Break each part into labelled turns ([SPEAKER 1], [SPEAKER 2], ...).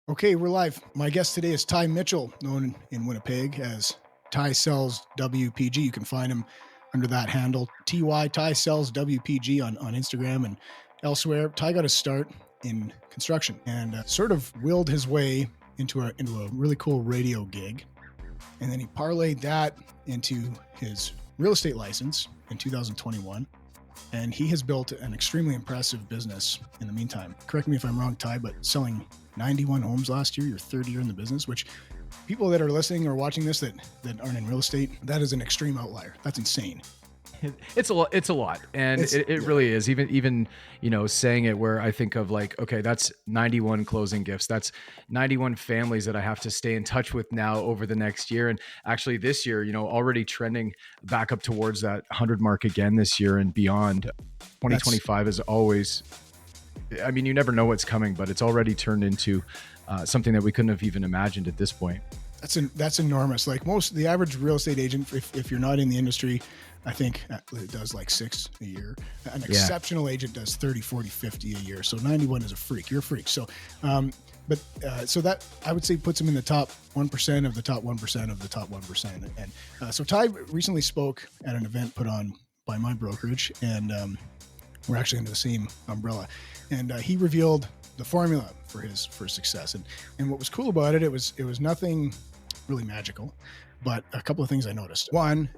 [SPEAKER 1] Okay, we're live. My guest today is Ty Mitchell, known in Winnipeg as Ty Sells WPG. You can find him under that handle, Ty Sells WPG on Instagram and elsewhere. Ty got his start in construction and sort of willed his way into a really cool radio gig. And then he parlayed that into his real estate license in 2021. And he has built an extremely impressive business in the meantime. Correct me if I'm wrong, Ty, but selling 91 homes last year, your third year in the business, which people that are listening or watching this that aren't in real estate, that is an extreme outlier. That's insane.
[SPEAKER 2] It's a lot. And it really is. Even, saying it where I think of like, okay, that's 91 closing gifts. That's 91 families that I have to stay in touch with now over the next year. And actually this year, already trending back up towards that 100 mark again this year and beyond. 2025 is always, I mean, you never know what's coming, but it's already turned into something that we couldn't have even imagined at this point.
[SPEAKER 1] That's enormous. Like the average real estate agent, if you're not in the industry, I think it does like 6 a year. An exceptional agent does 30, 40, 50 a year. So 91 is a freak. You're a freak. So, so that I would say puts him in the top 1% of the top 1% of the top 1%. And so Ty recently spoke at an event put on by my brokerage, and we're actually under the same umbrella. And he revealed the formula for his success. And what was cool about it, it was nothing really magical, but a couple of things I noticed. One,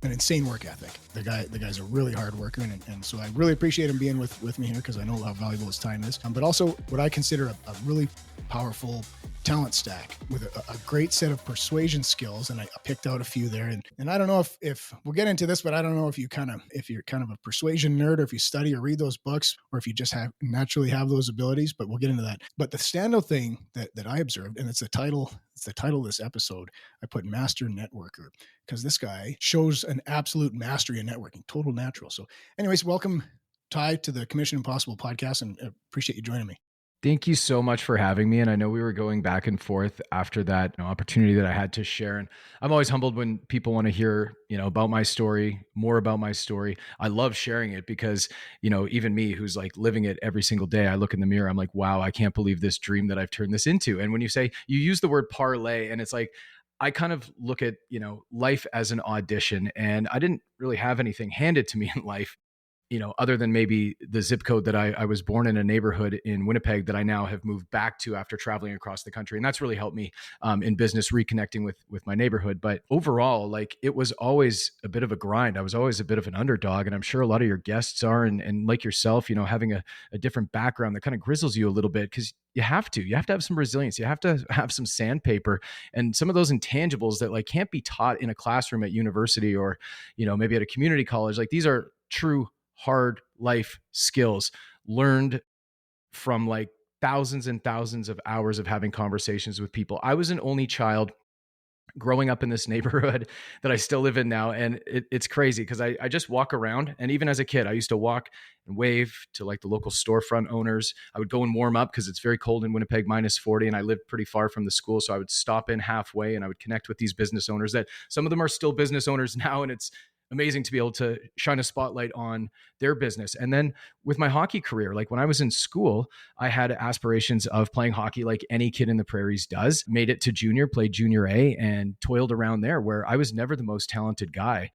[SPEAKER 1] an insane work ethic. The guy's a really hard worker, and so I really appreciate him being with me here because I know how valuable his time is. But also what I consider a really powerful talent stack with a great set of persuasion skills, and I picked out a few there. And I don't know if we'll get into this, but I don't know if you're kind of a persuasion nerd, or if you study or read those books, or if you just naturally have those abilities. But we'll get into that. But the standout thing that I observed, and it's the title of this episode, I put Master Networker, because this guy shows an absolute mastery in networking, total natural. So anyways, welcome Ty to the Commission Impossible podcast, and appreciate you joining me.
[SPEAKER 2] Thank you so much for having me. And I know we were going back and forth after that opportunity that I had to share. And I'm always humbled when people want to hear, about my story, more about my story. I love sharing it because, even me who's like living it every single day, I look in the mirror, I'm like, wow, I can't believe this dream that I've turned this into. And when you use the word parlay, and it's like, I kind of look at, life as an audition, and I didn't really have anything handed to me in life, other than maybe the zip code that I was born in a neighborhood in Winnipeg that I now have moved back to after traveling across the country. And that's really helped me in business, reconnecting with my neighborhood. But overall, like, it was always a bit of a grind. I was always a bit of an underdog. And I'm sure a lot of your guests are, and like yourself, having a different background that kind of grizzles you a little bit, because you have to have some resilience. You have to have some sandpaper and some of those intangibles that like can't be taught in a classroom at university or, maybe at a community college. Like, these are true hard life skills learned from like thousands and thousands of hours of having conversations with people. I was an only child growing up in this neighborhood that I still live in now. And it's crazy because I just walk around. And even as a kid, I used to walk and wave to like the local storefront owners. I would go and warm up because it's very cold in Winnipeg, -40. And I lived pretty far from the school. So I would stop in halfway and I would connect with these business owners that some of them are still business owners now. And it's amazing to be able to shine a spotlight on their business. And then with my hockey career, like when I was in school, I had aspirations of playing hockey like any kid in the prairies does. Made it to junior, played junior A, and toiled around there, where I was never the most talented guy.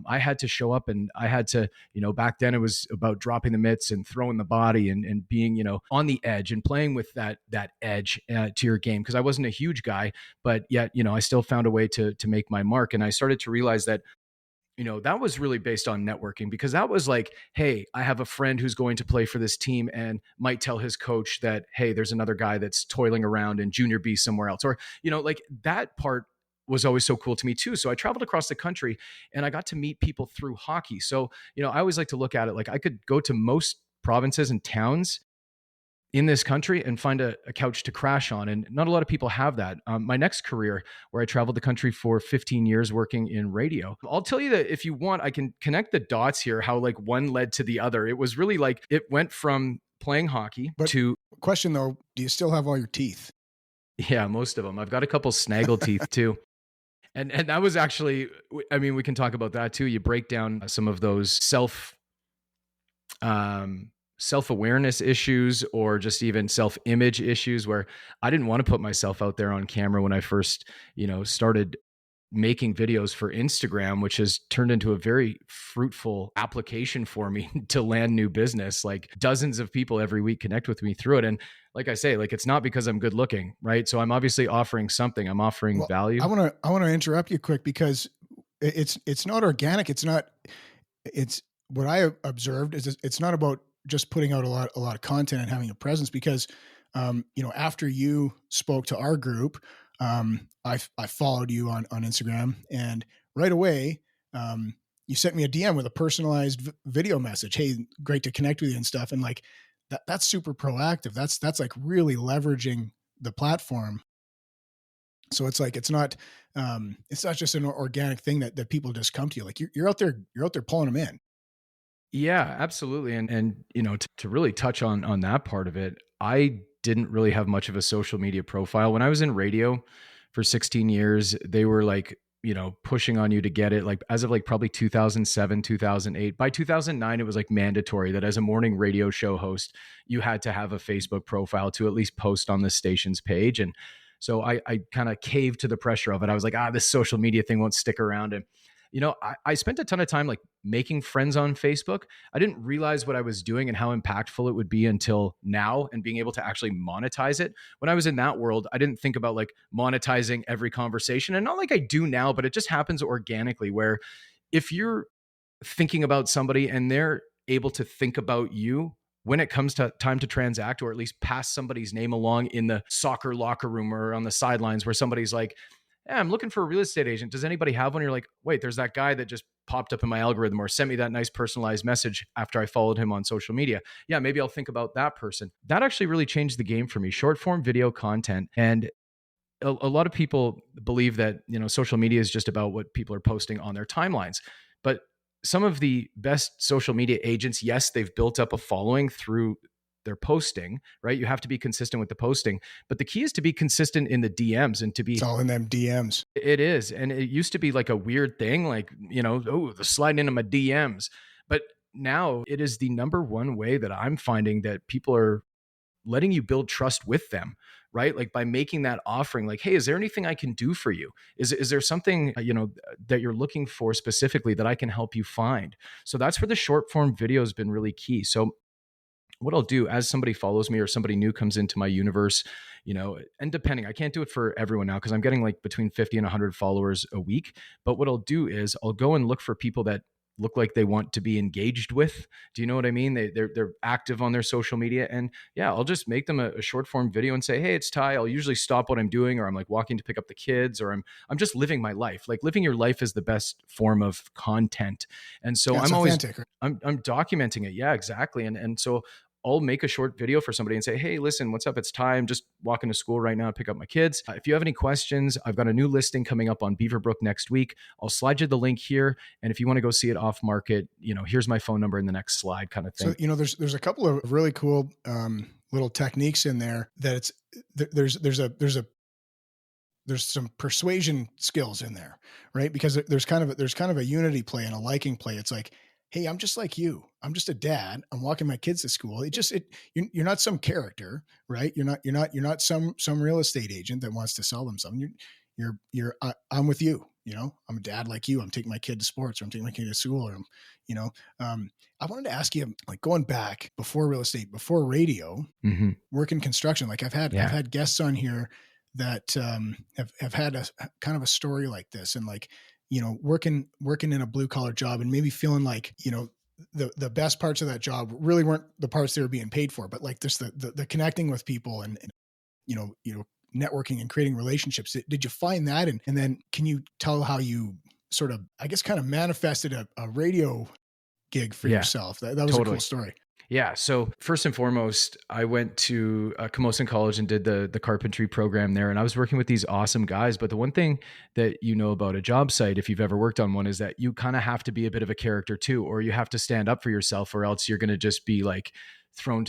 [SPEAKER 2] I had to show up, and I had to, back then it was about dropping the mitts and throwing the body and being, on the edge and playing with that edge to your game. Cause I wasn't a huge guy, but yet, I still found a way to make my mark. And I started to realize that that was really based on networking, because that was like, hey, I have a friend who's going to play for this team and might tell his coach that, hey, there's another guy that's toiling around in junior B somewhere else. Or, like that part was always so cool to me too. So I traveled across the country and I got to meet people through hockey. So, I always like to look at it like I could go to most provinces and towns in this country and find a couch to crash on. And not a lot of people have that. My next career, where I traveled the country for 15 years working in radio, I'll tell you that if you want, I can connect the dots here, how like one led to the other. It was really like, it went from playing hockey to...
[SPEAKER 1] Question though, do you still have all your teeth?
[SPEAKER 2] Yeah, most of them. I've got a couple snaggle teeth too. And that was actually, I mean, we can talk about that too. You break down some of those self-awareness issues or just even self-image issues where I didn't want to put myself out there on camera when I first, started making videos for Instagram, which has turned into a very fruitful application for me to land new business. Like dozens of people every week connect with me through it. And like I say, like it's not because I'm good looking, right? So I'm obviously offering something. I'm offering
[SPEAKER 1] Well,
[SPEAKER 2] value.
[SPEAKER 1] I want to interrupt you quick because it's not organic. It's what I observed is it's not about just putting out a lot of content and having a presence because, after you spoke to our group, I followed you on Instagram and right away, you sent me a DM with a personalized video message. Hey, great to connect with you and stuff. And like that's super proactive. That's like really leveraging the platform. So it's like it's not just an organic thing that people just come to you. Like you're out there pulling them in.
[SPEAKER 2] Yeah, absolutely. And to really touch on that part of it, I didn't really have much of a social media profile. When I was in radio for 16 years, they were like, pushing on you to get it like as of like probably 2007, 2008. By 2009 it was like mandatory that as a morning radio show host, you had to have a Facebook profile to at least post on the station's page. And so I kind of caved to the pressure of it. I was like, this social media thing won't stick around. And I spent a ton of time like making friends on Facebook. I didn't realize what I was doing and how impactful it would be until now and being able to actually monetize it. When I was in that world, I didn't think about like monetizing every conversation, and not like I do now, but it just happens organically where if you're thinking about somebody and they're able to think about you when it comes to time to transact, or at least pass somebody's name along in the soccer locker room or on the sidelines where somebody's like, yeah, I'm looking for a real estate agent. Does anybody have one? You're like, wait, there's that guy that just popped up in my algorithm or sent me that nice personalized message after I followed him on social media. Yeah, maybe I'll think about that person. That actually really changed the game for me. Short form video content. And a lot of people believe that, social media is just about what people are posting on their timelines. But some of the best social media agents, yes, they've built up a following through their posting, right? You have to be consistent with the posting, but the key is to be consistent in the DMs and to
[SPEAKER 1] It's
[SPEAKER 2] be,
[SPEAKER 1] all in them DMs.
[SPEAKER 2] it is. And it used to be like a weird thing, like, the sliding into my DMs. But now it is the number one way that I'm finding that people are letting you build trust with them, right? Like by making that offering, like, hey, is there anything I can do for you? Is there something, that you're looking for specifically that I can help you find? So that's where the short form video has been really key. So what I'll do as somebody follows me or somebody new comes into my universe, and depending, I can't do it for everyone now because I'm getting like between 50 and 100 followers a week. But what I'll do is I'll go and look for people that look like they want to be engaged with. Do you know what I mean? They're active on their social media, and yeah, I'll just make them a short form video and say, hey, it's Ty. I'll usually stop what I'm doing, or I'm like walking to pick up the kids, or I'm just living my life. Like living your life is the best form of content, and so
[SPEAKER 1] Yeah,
[SPEAKER 2] I'm always
[SPEAKER 1] authentic. Right?
[SPEAKER 2] I'm documenting it. Yeah, exactly. And so I'll make a short video for somebody and say, hey, listen, what's up? It's Ty. I'm just walking to school right now to pick up my kids. If you have any questions, I've got a new listing coming up on Beaverbrook next week. I'll slide you the link here. And if you want to go see it off market, here's my phone number in the next slide kind of thing.
[SPEAKER 1] So, there's a couple of really cool little techniques in there that there's some persuasion skills in there, right? Because there's kind of a unity play and a liking play. It's like, hey, I'm just like you. I'm just a dad. I'm walking my kids to school. You're not some character, right? You're not some real estate agent that wants to sell them something. I'm with you. I'm a dad like you. I'm taking my kid to sports, or I'm taking my kid to school, or I wanted to ask you, like going back before real estate, before radio, work in construction. Like I've had guests on here that have had a kind of a story like this, and like, working in a blue collar job and maybe feeling like, the best parts of that job really weren't the parts they were being paid for, but like just the connecting with people and networking and creating relationships. Did you find that? And then can you tell how you sort of, I guess, kind of manifested a radio gig for yourself? That was totally a cool story.
[SPEAKER 2] Yeah. So first and foremost, I went to Camosun College and did the carpentry program there. And I was working with these awesome guys. But the one thing that about a job site, if you've ever worked on one, is that you kind of have to be a bit of a character too, or you have to stand up for yourself, or else you're going to just be like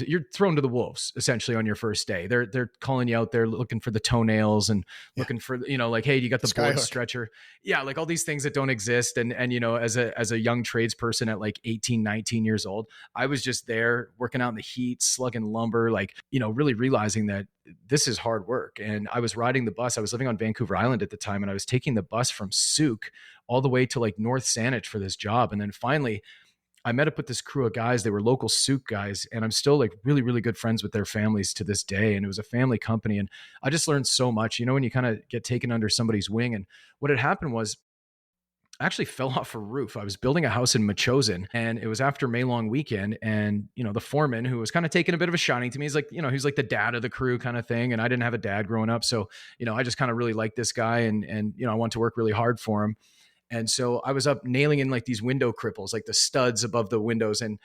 [SPEAKER 2] you're thrown to the wolves essentially on your first day. They're calling you out there looking for the toenails and looking for, like, hey, you got the board stretcher. Yeah. Like all these things that don't exist. And, as a young tradesperson at like 18, 19 years old, I was just there working out in the heat, slugging lumber, like, really realizing that this is hard work. And I was riding the bus. I was living on Vancouver Island at the time, and I was taking the bus from Souk all the way to like North Saanich for this job. And then finally I met up with this crew of guys. They were local Souk guys, and I'm still like really, really good friends with their families to this day. And it was a family company. And I just learned so much, when you kind of get taken under somebody's wing. And what had happened was I actually fell off a roof. I was building a house in Machosen, and it was after May long weekend. And, the foreman, who was kind of taking a bit of a shining to me, he's like, he's like the dad of the crew kind of thing. And I didn't have a dad growing up. So, I just kind of really liked this guy, and, I want to work really hard for him. And so I was up nailing in like these window cripples, like the studs above the windows. And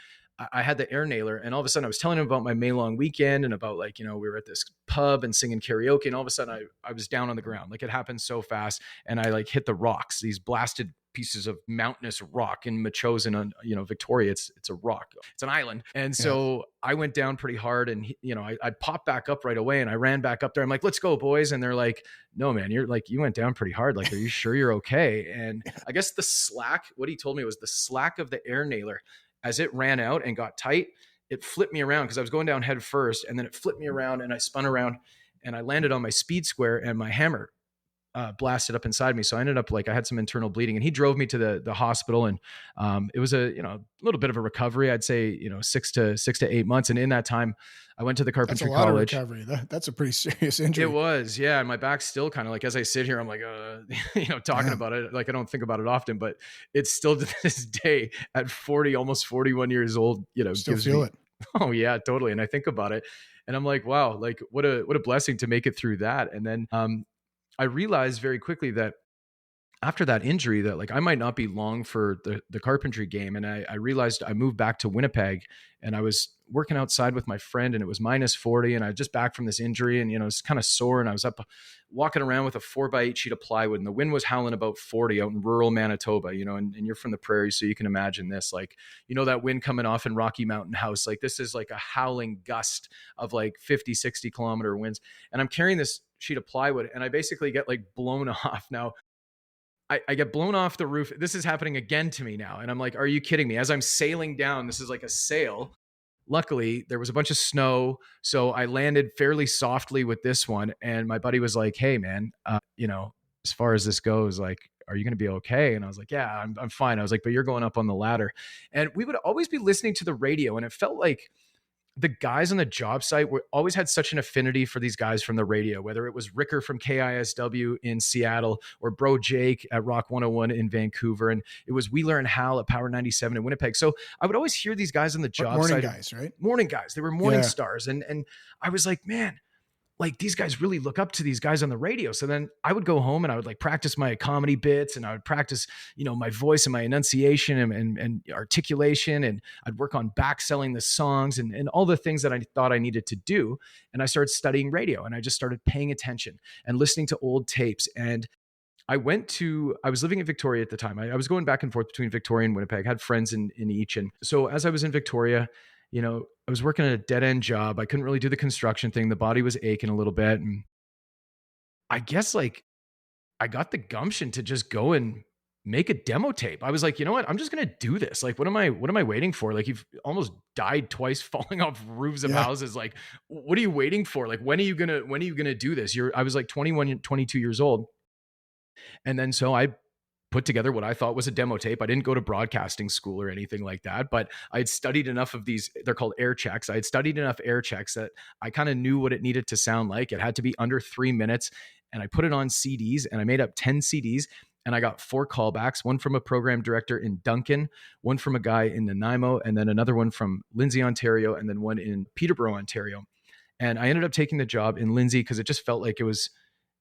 [SPEAKER 2] I had the air nailer, and all of a sudden I was telling him about my May long weekend and about like, we were at this pub and singing karaoke. And all of a sudden I was down on the ground. Like it happened so fast. And I like hit the rocks, these blasted pieces of mountainous rock in Machosen on, Victoria. It's a rock. It's an island. And so I went down pretty hard, and, I popped back up right away, and I ran back up there. I'm like, let's go, boys. And they're like, no, man, you went down pretty hard. Like, are you sure you're okay? And I guess the slack, what he told me was the slack of the air nailer, as it ran out and got tight, it flipped me around because I was going down head first, and then it flipped me around, and I spun around, and I landed on my speed square, and my hammer blasted up inside me. So I ended up I had some internal bleeding, and he drove me to the hospital, and it was a little bit of a recovery. I'd say 6 to 8 months, and in that time, I went to the carpentry college.
[SPEAKER 1] Of recovery. That's a pretty serious injury.
[SPEAKER 2] It was, yeah. And my back's still kind of like, as I sit here, I'm like, talking about it. Like I don't think about it often, but it's still to this day at 40, almost 41 years old.
[SPEAKER 1] Still feel it.
[SPEAKER 2] Oh yeah, totally. And I think about it, and I'm like, wow, like what a blessing to make it through that. And then I realized very quickly that after that injury that like I might not be long for the carpentry game. And I realized I moved back to Winnipeg, and I was working outside with my friend, and it was -40, and I just back from this injury, and, it's kind of sore. And I was up walking around with a 4x8 sheet of plywood, and the wind was howling about 40 out in rural Manitoba, and you're from the prairie. So you can imagine this, like, that wind coming off in Rocky Mountain House, like this is like a howling gust of like 50, 60 kilometer winds. And I'm carrying this sheet of plywood, and I basically get like blown off. Now I get blown off the roof. This is happening again to me now. And I'm like, are you kidding me? As I'm sailing down, this is like a sail. Luckily, there was a bunch of snow, so I landed fairly softly with this one. And my buddy was like, hey, man, as far as this goes, like, are you going to be okay? And I was like, yeah, I'm fine. I was like, but you're going up on the ladder. And we would always be listening to the radio, and it felt like the guys on the job site always had such an affinity for these guys from the radio, whether it was Ricker from KISW in Seattle or Bro Jake at Rock 101 in Vancouver. And it was Wheeler and Hal at Power 97 in Winnipeg. So I would always hear these guys on the job
[SPEAKER 1] site.
[SPEAKER 2] Morning
[SPEAKER 1] guys, right?
[SPEAKER 2] Morning guys. They were morning stars. And I was like, man, like these guys really look up to these guys on the radio. So then I would go home and I would like practice my comedy bits, and I would practice, my voice and my enunciation and articulation. And I'd work on back selling the songs and all the things that I thought I needed to do. And I started studying radio, and I just started paying attention and listening to old tapes. And I was living in Victoria at the time. I was going back and forth between Victoria and Winnipeg, had friends in each. And so as I was in Victoria, I was working at a dead end job. I couldn't really do the construction thing. The body was aching a little bit. And I guess like I got the gumption to just go and make a demo tape. I was like, you know what? I'm just going to do this. Like, what am I waiting for? Like, you've almost died twice falling off roofs of houses. Like, what are you waiting for? Like, when are you going to do this? I was like 21, 22 years old. And then so I put together what I thought was a demo tape. I didn't go to broadcasting school or anything like that, but I had studied enough of these, they're called air checks. I had studied enough air checks that I kind of knew what it needed to sound like. It had to be under 3 minutes. And I put it on CDs, and I made up 10 CDs, and I got 4 callbacks, one from a program director in Duncan, one from a guy in Nanaimo, and then another one from Lindsay, Ontario, and then one in Peterborough, Ontario. And I ended up taking the job in Lindsay because it just felt like it was,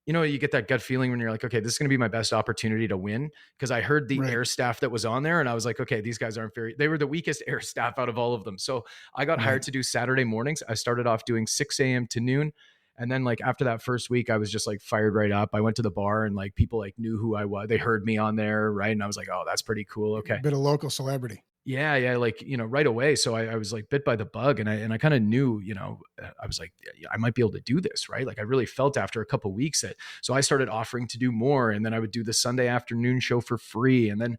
[SPEAKER 2] you get that gut feeling when you're like, okay, this is going to be my best opportunity to win. Because I heard the air staff that was on there, and I was like, okay, these guys they were the weakest air staff out of all of them. So I got hired to do Saturday mornings. I started off doing 6 a.m. to noon. And then like after that first week, I was just like fired right up. I went to the bar, and like people like knew who I was. They heard me on there. Right. And I was like, oh, that's pretty cool. Okay.
[SPEAKER 1] Bit of local celebrity.
[SPEAKER 2] Yeah, like, right away. So I was like bit by the bug, and I kind of knew, I was like, yeah, I might be able to do this, right? Like I really felt after a couple of weeks that, so I started offering to do more, and then I would do the Sunday afternoon show for free. And then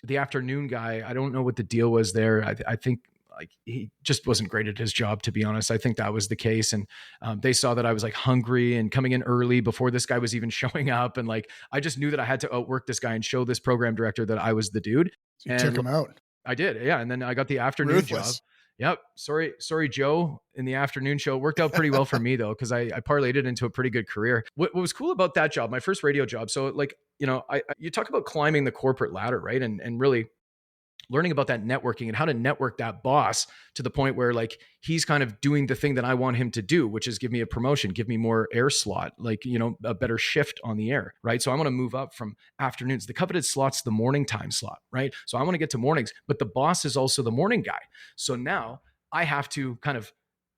[SPEAKER 2] the afternoon guy, I don't know what the deal was there. I think like he just wasn't great at his job, to be honest. I think that was the case. And they saw that I was like hungry and coming in early before this guy was even showing up. And like, I just knew that I had to outwork this guy and show this program director that I was the dude.
[SPEAKER 1] So you took
[SPEAKER 2] And
[SPEAKER 1] him out.
[SPEAKER 2] I did. Yeah. And then I got the afternoon
[SPEAKER 1] Ruthless.
[SPEAKER 2] job. Yep. Sorry, Joe. In the afternoon show, it worked out pretty well for me though, because I parlayed it into a pretty good career. What was cool about that job, my first radio job? So like, you talk about climbing the corporate ladder, right? And really learning about that networking and how to network that boss to the point where like he's kind of doing the thing that I want him to do, which is give me a promotion, give me more air slot, like, a better shift on the air, right? So I want to move up from afternoons. The coveted slot's the morning time slot, right? So I want to get to mornings, but the boss is also the morning guy. So now I have to kind of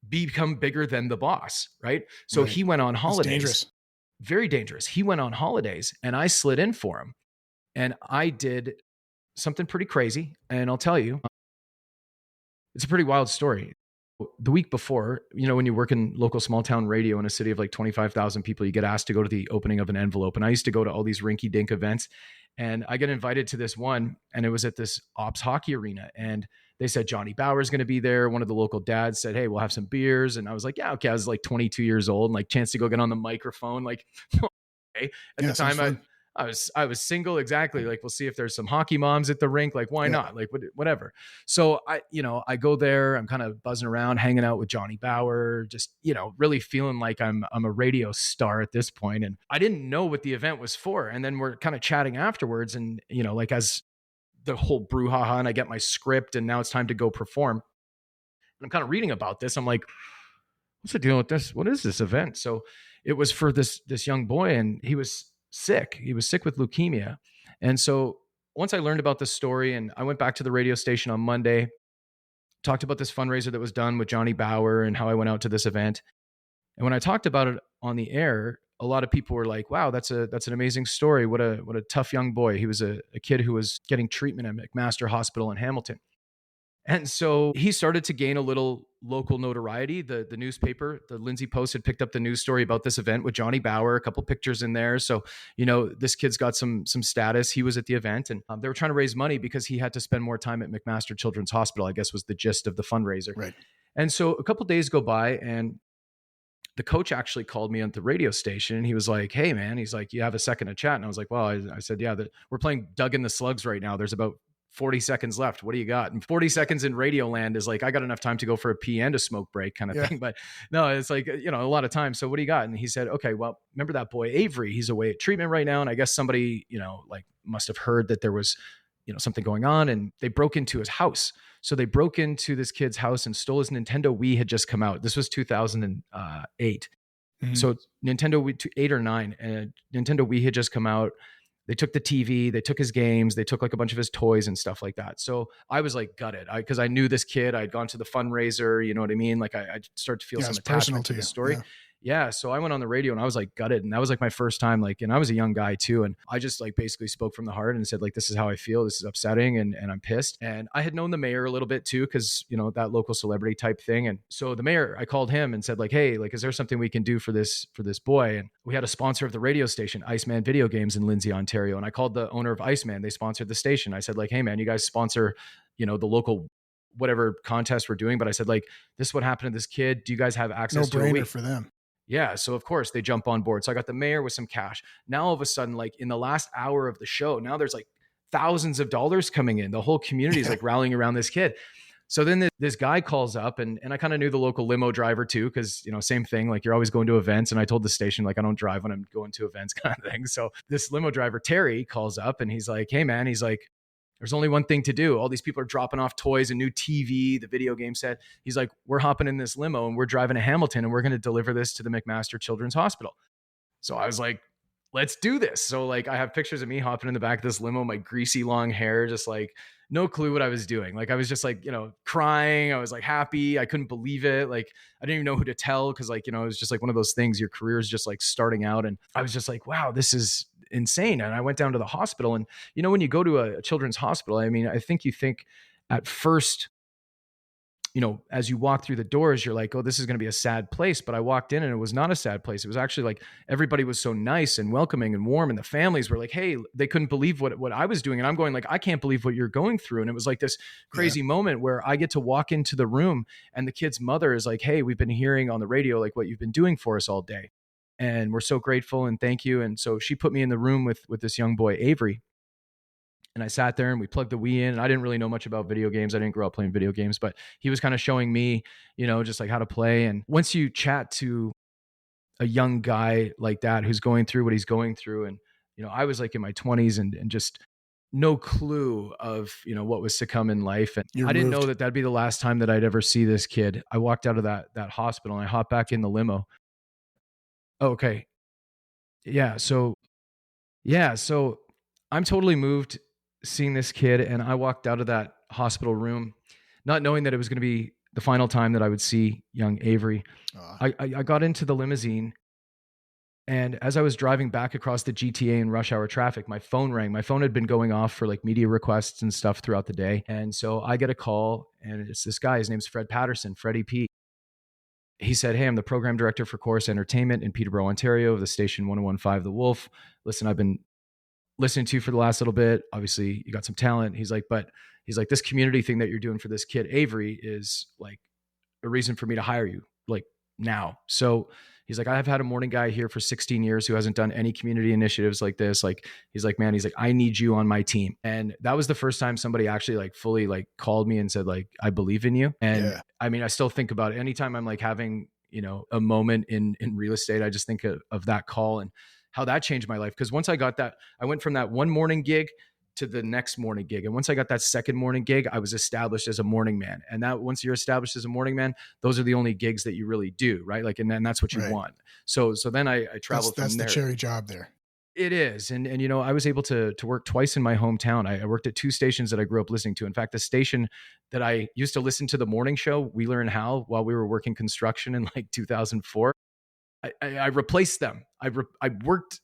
[SPEAKER 2] become bigger than the boss, right? So
[SPEAKER 1] Right.
[SPEAKER 2] he went on
[SPEAKER 1] It's
[SPEAKER 2] holidays.
[SPEAKER 1] dangerous.
[SPEAKER 2] Very dangerous. He went on holidays and I slid in for him, and I did something pretty crazy. And I'll tell you, it's a pretty wild story. The week before, when you work in local small town radio in a city of like 25,000 people, you get asked to go to the opening of an envelope. And I used to go to all these rinky dink events, and I get invited to this one, and it was at this ops hockey arena. And they said Johnny Bauer's going to be there. One of the local dads said, "Hey, we'll have some beers." And I was like, "Yeah, okay." I was like 22 years old, and like chance to go get on the microphone. Like, okay. At the time, I was single. Exactly. Like, we'll see if there's some hockey moms at the rink. Like, why not? Like, whatever. So I go there, I'm kind of buzzing around, hanging out with Johnny Bauer, just, really feeling like I'm a radio star at this point. And I didn't know what the event was for. And then we're kind of chatting afterwards, and, like as the whole brouhaha, and I get my script, and now it's time to go perform. And I'm kind of reading about this. I'm like, what's the deal with this? What is this event? So it was for this young boy, and he was sick. He was sick with leukemia. And so once I learned about this story, and I went back to the radio station on Monday, talked about this fundraiser that was done with Johnny Bauer and how I went out to this event. And when I talked about it on the air, a lot of people were like, "Wow, that's an amazing story. What a tough young boy." He was a kid who was getting treatment at McMaster Hospital in Hamilton. And so he started to gain a little local notoriety. The newspaper, the Lindsay Post, had picked up the news story about this event with Johnny Bauer, a couple pictures in there. So, this kid's got some status. He was at the event, and they were trying to raise money because he had to spend more time at McMaster Children's Hospital, I guess was the gist of the fundraiser.
[SPEAKER 1] Right.
[SPEAKER 2] And so a couple days go by, and the coach actually called me on the radio station, and he was like, "Hey man," he's like, "You have a second to chat?" And I was like, "Well," I said, "Yeah, we're playing Doug and the Slugs right now. There's about 40 seconds left. What do you got?" And 40 seconds in radio land is like, I got enough time to go for a pee and a smoke break kind of thing. But no, it's like, a lot of time. So what do you got? And he said, "Okay, well, remember that boy Avery? He's away at treatment right now. And I guess somebody, like must have heard that there was, something going on, and they broke into his house. So they broke into this kid's house and stole his Nintendo Wii. Had just come out. This was 2008. Mm-hmm. So Nintendo Wii 8 or 9, and Nintendo Wii had just come out. They took the TV, they took his games, they took like a bunch of his toys and stuff like that. So I was like gutted because I knew this kid. I'd gone to the fundraiser, you know what I mean? Like I started to feel some attachment to the story. Yeah. So I went on the radio, and I was like gutted, and that was like my first time, like, and I was a young guy too. And I just like basically spoke from the heart and said, like, this is how I feel. This is upsetting. And I'm pissed. And I had known the mayor a little bit too, cause that local celebrity type thing. And so the mayor, I called him and said like, "Hey, like, is there something we can do for this boy?" And we had a sponsor of the radio station, Iceman Video Games in Lindsay, Ontario. And I called the owner of Iceman. They sponsored the station. I said like, "Hey man, you guys sponsor, the local whatever contest we're doing." But I said like, "This is what happened to this kid. Do you guys have access to a
[SPEAKER 1] no-brainer for them?"
[SPEAKER 2] Yeah. So of course they jump on board. So I got the mayor with some cash. Now all of a sudden, like in the last hour of the show, now there's like thousands of dollars coming in. The whole community is like rallying around this kid. So then this guy calls up, and I kind of knew the local limo driver too, because, same thing, like you're always going to events. And I told the station, like, I don't drive when I'm going to events kind of thing. So this limo driver, Terry, calls up, and he's like, "Hey man," he's like, "there's only one thing to do. All these people are dropping off toys, a new TV, the video game set." He's like, "We're hopping in this limo and we're driving to Hamilton, and we're going to deliver this to the McMaster Children's Hospital." So I was like, "Let's do this." So like I have pictures of me hopping in the back of this limo, my greasy long hair, just like no clue what I was doing. Like I was just like, crying. I was like happy. I couldn't believe it. Like I didn't even know who to tell, because like, it was just like one of those things, your career is just like starting out. And I was just like, wow, this is insane. And I went down to the hospital, and when you go to a children's hospital, I mean, I think you think at first, as you walk through the doors, you're like, oh, this is going to be a sad place. But I walked in and it was not a sad place. It was actually like everybody was so nice and welcoming and warm. And the families were like, hey, they couldn't believe what I was doing. And I'm going like, I can't believe what you're going through. And it was like this crazy moment where I get to walk into the room and the kid's mother is like, hey, we've been hearing on the radio, like what you've been doing for us all day. And we're so grateful and thank you. And so she put me in the room with this young boy, Avery. And I sat there and we plugged the Wii in. And I didn't really know much about video games. I didn't grow up playing video games, but he was kind of showing me, just like how to play. And once you chat to a young guy like that who's going through what he's going through, and I was like in my 20s and just no clue of what was to come in life, and I didn't know that that'd be the last time that I'd ever see this kid. I walked out of that hospital and I hopped back in the limo. Okay, so I'm totally moved seeing this kid, and I walked out of that hospital room not knowing that it was going to be the final time that I would see young Avery. I got into the limousine, and as I was driving back across the GTA in rush hour traffic, my phone rang. My phone had been going off for like media requests and stuff throughout the day. And so I get a call, and it's this guy. His name's Fred Patterson, Freddie P. He said, hey, I'm the program director for Chorus Entertainment in Peterborough, Ontario, of the station 1015 The Wolf. Listen, I've been listening to you for the last little bit. Obviously, you got some talent. He's like, this community thing that you're doing for this kid, Avery, is like a reason for me to hire you, like now. So he's like, I have had a morning guy here for 16 years who hasn't done any community initiatives like this. Like, he's like, man, I need you on my team. And that was the first time somebody actually like fully like called me and said, like, I believe in you. And I mean, I still think about it anytime I'm like having, a moment in real estate. I just think of that call and how that changed my life. Because once I got that, I went from that one morning gig to the next morning gig. And once I got that second morning gig, I was established as a morning man. And that once you're established as a morning man, those are the only gigs that you really do, right? Like, and then that's what you want. So then I traveled from there.
[SPEAKER 1] That's the cherry job there.
[SPEAKER 2] It is. And I was able to work twice in my hometown. I worked at two stations that I grew up listening to. In fact, the station that I used to listen to the morning show, Wheeler and Hal, while we were working construction in like 2004, I replaced them. I worked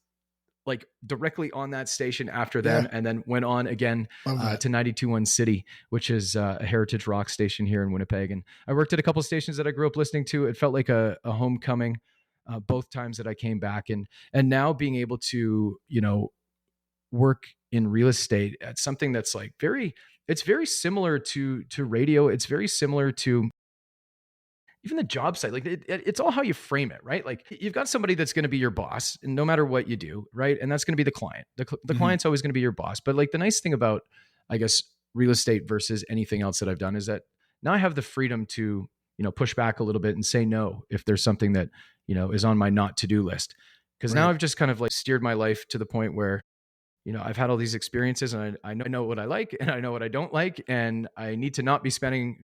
[SPEAKER 2] like directly on that station after them, and then went on again to 92.1 City, which is a heritage rock station here in Winnipeg. And I worked at a couple of stations that I grew up listening to. It felt like a homecoming both times that I came back. And now being able to, work in real estate at something that's like it's very similar to radio. It's very similar to even the job site. Like it's all how you frame it, right? Like you've got somebody that's going to be your boss, and no matter what you do, right? And that's going to be the client. The client's always going to be your boss. But like the nice thing about, I guess, real estate versus anything else that I've done is that now I have the freedom to, push back a little bit and say no if there's something that, is on my not to-do list. Because now I've just kind of like steered my life to the point where, I've had all these experiences, and I know what I like and I know what I don't like, and I need to not be spending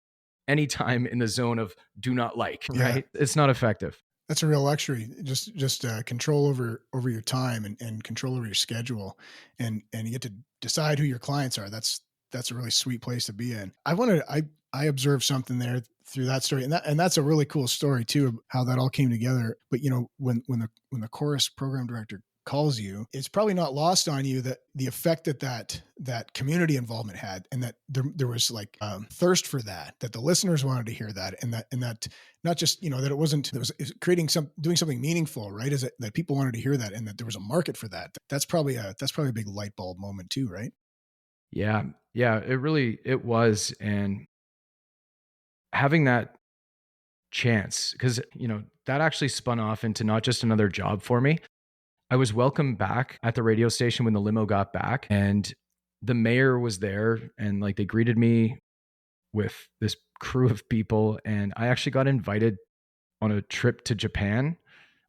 [SPEAKER 2] any time in the zone of do not like, right? It's not effective.
[SPEAKER 1] That's a real luxury. Just control over your time and control over your schedule, and you get to decide who your clients are. That's a really sweet place to be in. I observed something there through that story, and that's a really cool story too, how that all came together. But when the chorus program director calls you, it's probably not lost on you that the effect that community involvement had, and that there was like thirst for that the listeners wanted to hear that, and that not just that it was creating doing something meaningful, right? Is it that people wanted to hear that, and that there was a market for that? That's probably a big light bulb moment too, right?
[SPEAKER 2] Yeah, it was. And having that chance, because that actually spun off into not just another job for me. I was welcomed back at the radio station when the limo got back, and the mayor was there, and like they greeted me with this crew of people. And I actually got invited on a trip to Japan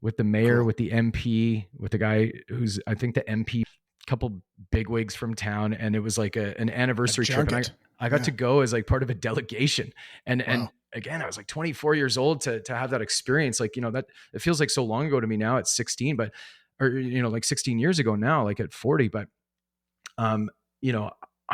[SPEAKER 2] with the mayor, cool, with the MP, with the guy who's, I think, the MP, couple bigwigs from town. And it was like an anniversary trip. And I got to go as like part of a delegation. And again, I was like 24 years old to have that experience. Like, that it feels like so long ago to me now at 16, but like 16 years ago now, like at 40. But, I'm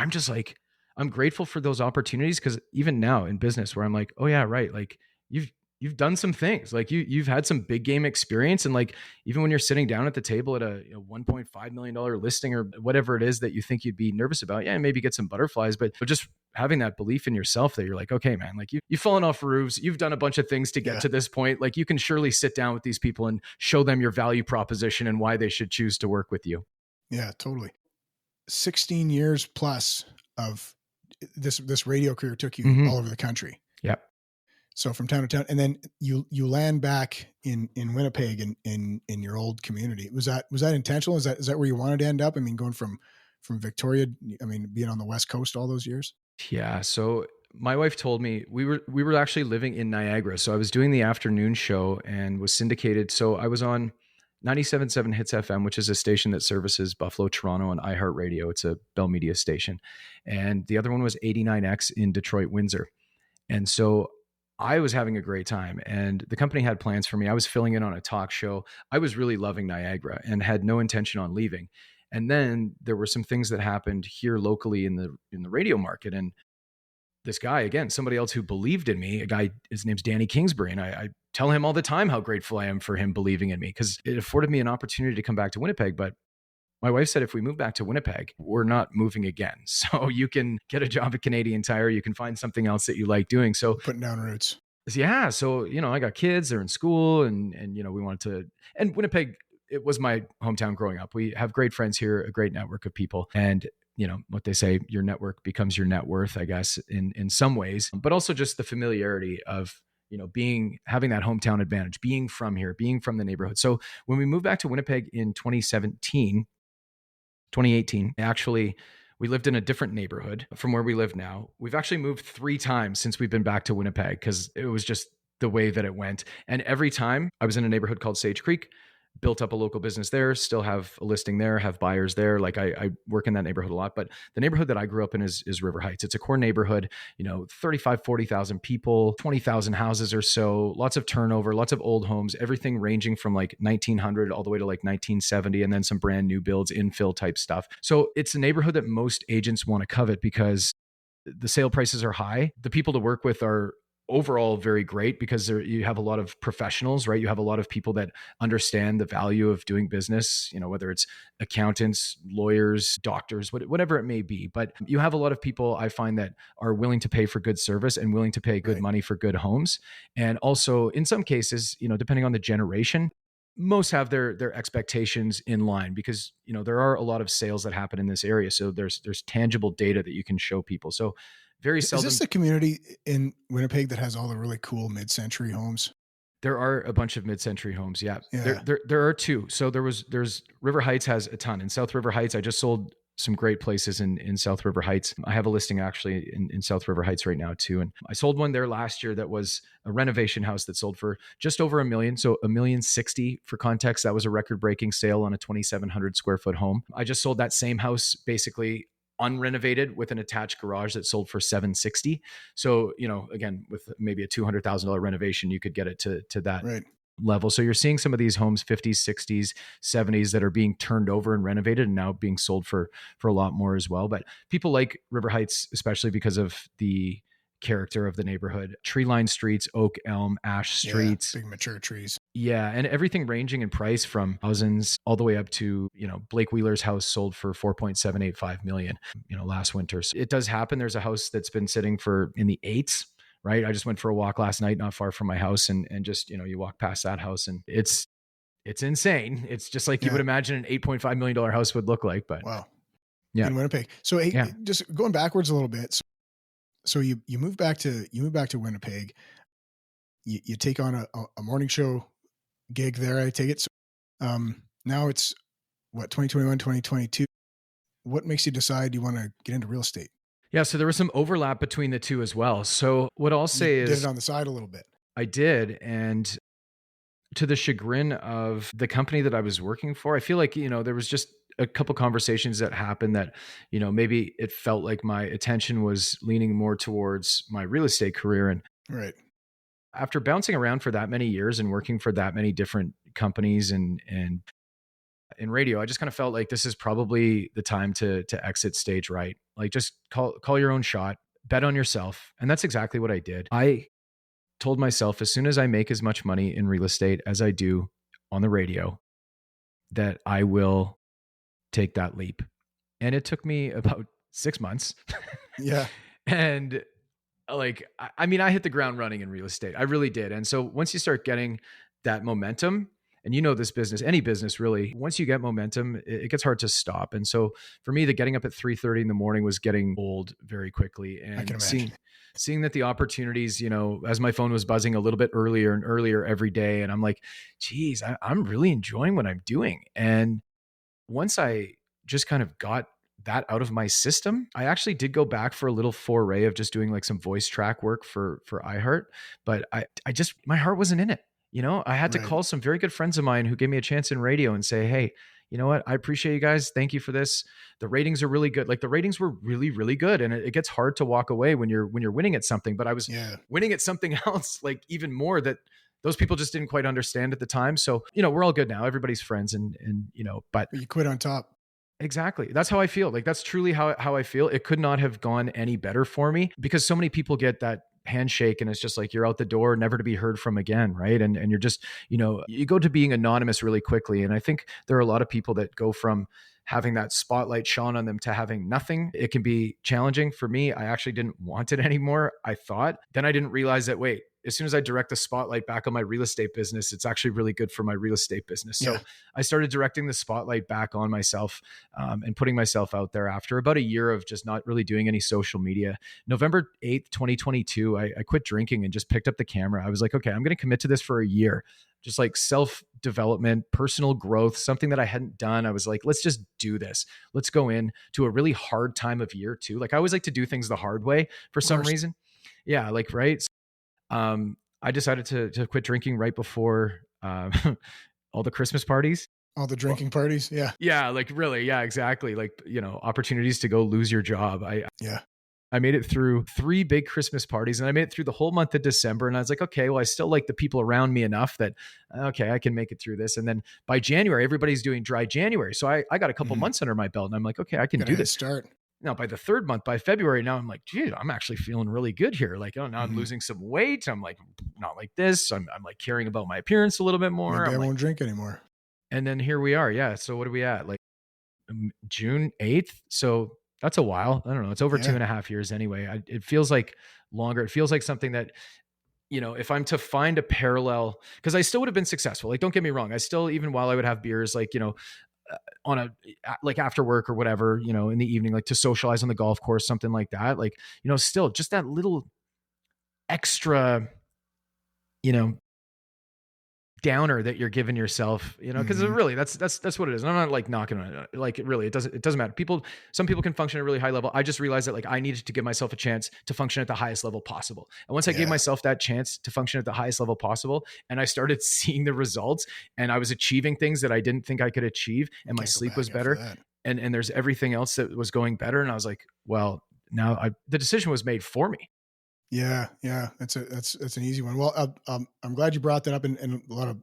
[SPEAKER 2] just like, I'm grateful for those opportunities, because even now in business where I'm like, oh yeah, right. Like you've done some things, like you've had some big game experience. And like, even when you're sitting down at the table at a $1.5 million listing or whatever it is that you think you'd be nervous about, maybe get some butterflies, but just having that belief in yourself that you're like, okay, man, like you've fallen off roofs, you've done a bunch of things to get to this point. Like you can surely sit down with these people and show them your value proposition and why they should choose to work with you.
[SPEAKER 1] Yeah, totally. 16 years plus of this radio career took you all over the country.
[SPEAKER 2] Yep.
[SPEAKER 1] So from town to town, and then you land back in Winnipeg in your old community. Was that intentional? Is that where you wanted to end up? I mean, going from Victoria, I mean, being on the West Coast all those years.
[SPEAKER 2] Yeah. So my wife told me we were actually living in Niagara. So I was doing the afternoon show and was syndicated. So I was on 97.7 Hits FM, which is a station that services Buffalo, Toronto, and iHeartRadio. It's a Bell Media station. And the other one was 89X in Detroit, Windsor. And so I was having a great time, and the company had plans for me. I was filling in on a talk show. I was really loving Niagara and had no intention on leaving. And then there were some things that happened here locally in the radio market. And this guy, again, somebody else who believed in me, a guy, his name's Danny Kingsbury. And I tell him all the time how grateful I am for him believing in me, because it afforded me an opportunity to come back to Winnipeg. But my wife said, if we move back to Winnipeg, we're not moving again. So you can get a job at Canadian Tire. You can find something else that you like doing. So
[SPEAKER 1] putting down roots.
[SPEAKER 2] Yeah. So, I got kids, they're in school, and we wanted to, and Winnipeg, it was my hometown growing up. We have great friends here, a great network of people. And, what they say, your network becomes your net worth, I guess, in some ways, but also just the familiarity of, having that hometown advantage, being from here, being from the neighborhood. So when we moved back to Winnipeg in 2018, actually, we lived in a different neighborhood from where we live now. We've actually moved 3 times since we've been back to Winnipeg, because it was just the way that it went. And every time I was in a neighborhood called Sage Creek, built up a local business there, still have a listing there, have buyers there. Like I work in that neighborhood a lot, but the neighborhood that I grew up in is River Heights. It's a core neighborhood, 35, 40,000 people, 20,000 houses or so, lots of turnover, lots of old homes, everything ranging from like 1900 all the way to like 1970, and then some brand new builds, infill type stuff. So it's a neighborhood that most agents want to covet because the sale prices are high. The people to work with are overall very great, because you have a lot of professionals, right? You have a lot of people that understand the value of doing business, whether it's accountants, lawyers, doctors, whatever it may be. But you have a lot of people, I find, that are willing to pay for good service and willing to pay good money for good homes. And also in some cases, depending on the generation, most have their expectations in line, because there are a lot of sales that happen in this area. So there's tangible data that you can show people. So very seldom.
[SPEAKER 1] Is this the community in Winnipeg that has all the really cool mid-century homes?
[SPEAKER 2] There are a bunch of mid-century homes. Yeah. There are 2. So there's River Heights has a ton. In South River Heights, I just sold some great places in South River Heights. I have a listing actually in South River Heights right now too. And I sold one there last year that was a renovation house that sold for just over $1 million. So $1,060,000 for context. That was a record-breaking sale on a 2,700 square foot home. I just sold that same house basically unrenovated with an attached garage that sold for $760,000. So, again, with maybe a $200,000 renovation, you could get it to that level. So you're seeing some of these homes, 50s, 60s, 70s, that are being turned over and renovated and now being sold for a lot more as well. But people like River Heights, especially because of the character of the neighborhood, tree-lined streets, oak, elm, ash streets,
[SPEAKER 1] big mature trees.
[SPEAKER 2] Yeah. And everything ranging in price from thousands all the way up to, Blake Wheeler's house sold for $4.785 million, last winter. So it does happen. There's a house that's been sitting for in the 8s, right? I just went for a walk last night, not far from my house, and just, you walk past that house and it's insane. It's just like you would imagine an $8.5 million house would look like, but
[SPEAKER 1] wow.
[SPEAKER 2] Yeah.
[SPEAKER 1] In Winnipeg. So just going backwards a little bit. So you move back to Winnipeg. You take on a morning show gig there, I take it. So now it's 2021, 2022. What makes you decide you want to get into real estate?
[SPEAKER 2] Yeah, so there was some overlap between the two as well. So what I'll say is,
[SPEAKER 1] did it on the side a little bit.
[SPEAKER 2] I did, and to the chagrin of the company that I was working for, I feel like, there was just a couple conversations that happened that, maybe it felt like my attention was leaning more towards my real estate career. And after bouncing around for that many years and working for that many different companies and in radio, I just kind of felt like this is probably the time to exit stage right. Like, just call your own shot, bet on yourself. And that's exactly what I did. I told myself, as soon as I make as much money in real estate as I do on the radio, that I will take that leap. And it took me about 6 months.
[SPEAKER 1] Yeah.
[SPEAKER 2] And like, I mean, I hit the ground running in real estate. I really did. And so once you start getting that momentum, and you know this business, any business really, once you get momentum, it gets hard to stop. And so for me, the getting up at 3:30 in the morning was getting old very quickly.
[SPEAKER 1] I can
[SPEAKER 2] And
[SPEAKER 1] imagine.
[SPEAKER 2] seeing that the opportunities, as my phone was buzzing a little bit earlier and earlier every day, and I'm like, geez, I'm really enjoying what I'm doing. And once I just kind of got that out of my system, I actually did go back for a little foray of just doing like some voice track work for iHeart, but I just my heart wasn't in it. I had to
[SPEAKER 1] Right.
[SPEAKER 2] call some very good friends of mine who gave me a chance in radio and say, "Hey, you know what? I appreciate you guys. Thank you for this. The ratings are really good." Like the ratings were really, really good, and it gets hard to walk away when you're winning at something. But I was
[SPEAKER 1] Yeah.
[SPEAKER 2] winning at something else, like even more that those people just didn't quite understand at the time. So, we're all good now. Everybody's friends but
[SPEAKER 1] But you quit on top.
[SPEAKER 2] exactly. That's how I feel. Like that's truly how I feel. It could not have gone any better for me because so many people get that handshake and it's just like you're out the door, never to be heard from again, right? And you're just, you go to being anonymous really quickly. And I think there are a lot of people that go from having that spotlight shone on them to having nothing. It can be challenging. For me, I actually didn't want it anymore, I thought. Then I didn't realize that, wait, as soon as I direct the spotlight back on my real estate business, it's actually really good for my real estate business.
[SPEAKER 1] Yeah.
[SPEAKER 2] So I started directing the spotlight back on myself, and putting myself out there after about a year of just not really doing any social media. November 8th, 2022, I quit drinking and just picked up the camera. I was like, okay, I'm going to commit to this for a year. Just like self development, personal growth, something that I hadn't done. I was like, let's just do this. Let's go in to a really hard time of year too. Like I always like to do things the hard way for
[SPEAKER 1] Of
[SPEAKER 2] some
[SPEAKER 1] course.
[SPEAKER 2] reason. Yeah, like right. I decided to quit drinking right before all the Christmas parties.
[SPEAKER 1] All the
[SPEAKER 2] Well,
[SPEAKER 1] drinking parties. Yeah.
[SPEAKER 2] yeah, like really, yeah, exactly. Like opportunities to go lose your job.
[SPEAKER 1] Yeah.
[SPEAKER 2] I made it through 3 big Christmas parties, and I made it through the whole month of December. And I was like, okay, well, I still like the people around me enough that okay, I can make it through this. And then by January, everybody's doing dry January, so I got a couple
[SPEAKER 1] Mm-hmm.
[SPEAKER 2] months under my belt, and I'm like, okay, I can
[SPEAKER 1] Got a
[SPEAKER 2] do
[SPEAKER 1] head
[SPEAKER 2] this.
[SPEAKER 1] start.
[SPEAKER 2] Now, by the third month, by February, now I'm like, dude, I'm actually feeling really good here. Like, oh, now I'm
[SPEAKER 1] Mm-hmm.
[SPEAKER 2] losing some weight. I'm like, not like this. I'm like caring about my appearance a little bit more.
[SPEAKER 1] Maybe I
[SPEAKER 2] I'm like,
[SPEAKER 1] won't drink anymore.
[SPEAKER 2] and then here we are. Yeah. So what are we at? Like June 8th. So that's a while. I don't know. It's over two
[SPEAKER 1] Yeah.
[SPEAKER 2] and a half years anyway. It feels like longer. It feels like something that, if I'm to find a parallel, because I still would have been successful. Like, don't get me wrong. I still, even while I would have beers, like, on like after work or whatever, in the evening, like to socialize on the golf course, something like that. Like, still just that little extra, you know, downer that you're giving yourself, because
[SPEAKER 1] Mm-hmm.
[SPEAKER 2] really that's what it is. And I'm not like knocking on it. Like it doesn't matter. Some people can function at a really high level. I just realized that like I needed to give myself a chance to function at the highest level possible. And once I gave
[SPEAKER 1] Yeah.
[SPEAKER 2] myself that chance to function at the highest level possible, and I started seeing the results, and I was achieving things that I didn't think I could achieve,
[SPEAKER 1] You
[SPEAKER 2] and my
[SPEAKER 1] can't go
[SPEAKER 2] sleep was
[SPEAKER 1] back after
[SPEAKER 2] better,
[SPEAKER 1] that.
[SPEAKER 2] and there's everything else that was going better. And I was like, well, now the decision was made for me.
[SPEAKER 1] Yeah. Yeah. That's an easy one. Well, I'm glad you brought that up, and a lot of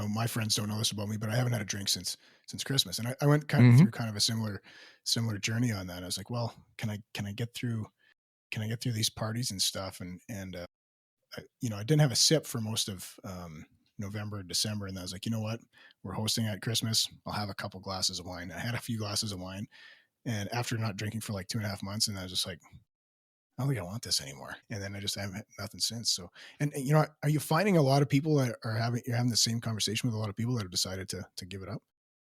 [SPEAKER 1] my friends don't know this about me, but I haven't had a drink since Christmas, and I went
[SPEAKER 2] Mm-hmm.
[SPEAKER 1] through kind of a similar journey on that. I was like, well, can I get through these parties and stuff, and I didn't have a sip for most of November, December, and I was like, you know what, we're hosting at Christmas. I'll have a couple glasses of wine. I had a few glasses of wine, and after not drinking for like 2.5 months, and I was just like, I don't think I want this anymore. And then I just haven't had nothing since. So, and are you finding a lot of people that you're having the same conversation with a lot of people that have decided to give it up?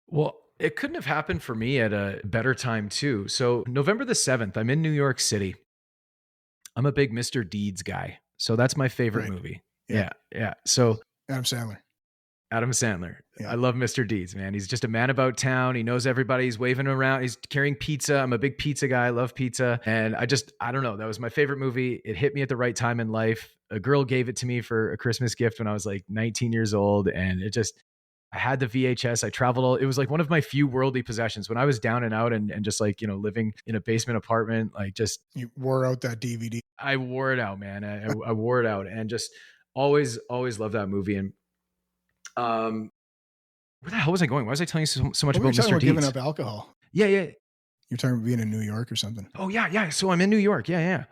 [SPEAKER 2] Well, it couldn't have happened for me at a better time too. So November the 7th, I'm in New York City. I'm a big Mr. Deeds guy. So that's my favorite
[SPEAKER 1] Right.
[SPEAKER 2] movie.
[SPEAKER 1] Yeah.
[SPEAKER 2] Yeah. Yeah. So
[SPEAKER 1] Adam Sandler.
[SPEAKER 2] Adam Sandler.
[SPEAKER 1] Yeah.
[SPEAKER 2] I love Mr. Deeds, man. He's just a man about town. He knows everybody. He's waving around. He's carrying pizza. I'm a big pizza guy. I love pizza. And I don't know. That was my favorite movie. It hit me at the right time in life. A girl gave it to me for a Christmas gift when I was like 19 years old. And I had the VHS. I traveled all, it was like one of my few worldly possessions when I was down and out and just like, living in a basement apartment, like just,
[SPEAKER 1] You wore out that DVD.
[SPEAKER 2] I wore it out, man. I wore it out and just always loved that movie. And, where the hell was I going? Why was I telling you so much
[SPEAKER 1] Oh, we were
[SPEAKER 2] about
[SPEAKER 1] talking
[SPEAKER 2] Mr.
[SPEAKER 1] about giving
[SPEAKER 2] Deeds?
[SPEAKER 1] up alcohol.
[SPEAKER 2] Yeah, yeah.
[SPEAKER 1] You're talking about being in New York or something.
[SPEAKER 2] Oh, yeah, yeah. So I'm in New York. Yeah, yeah.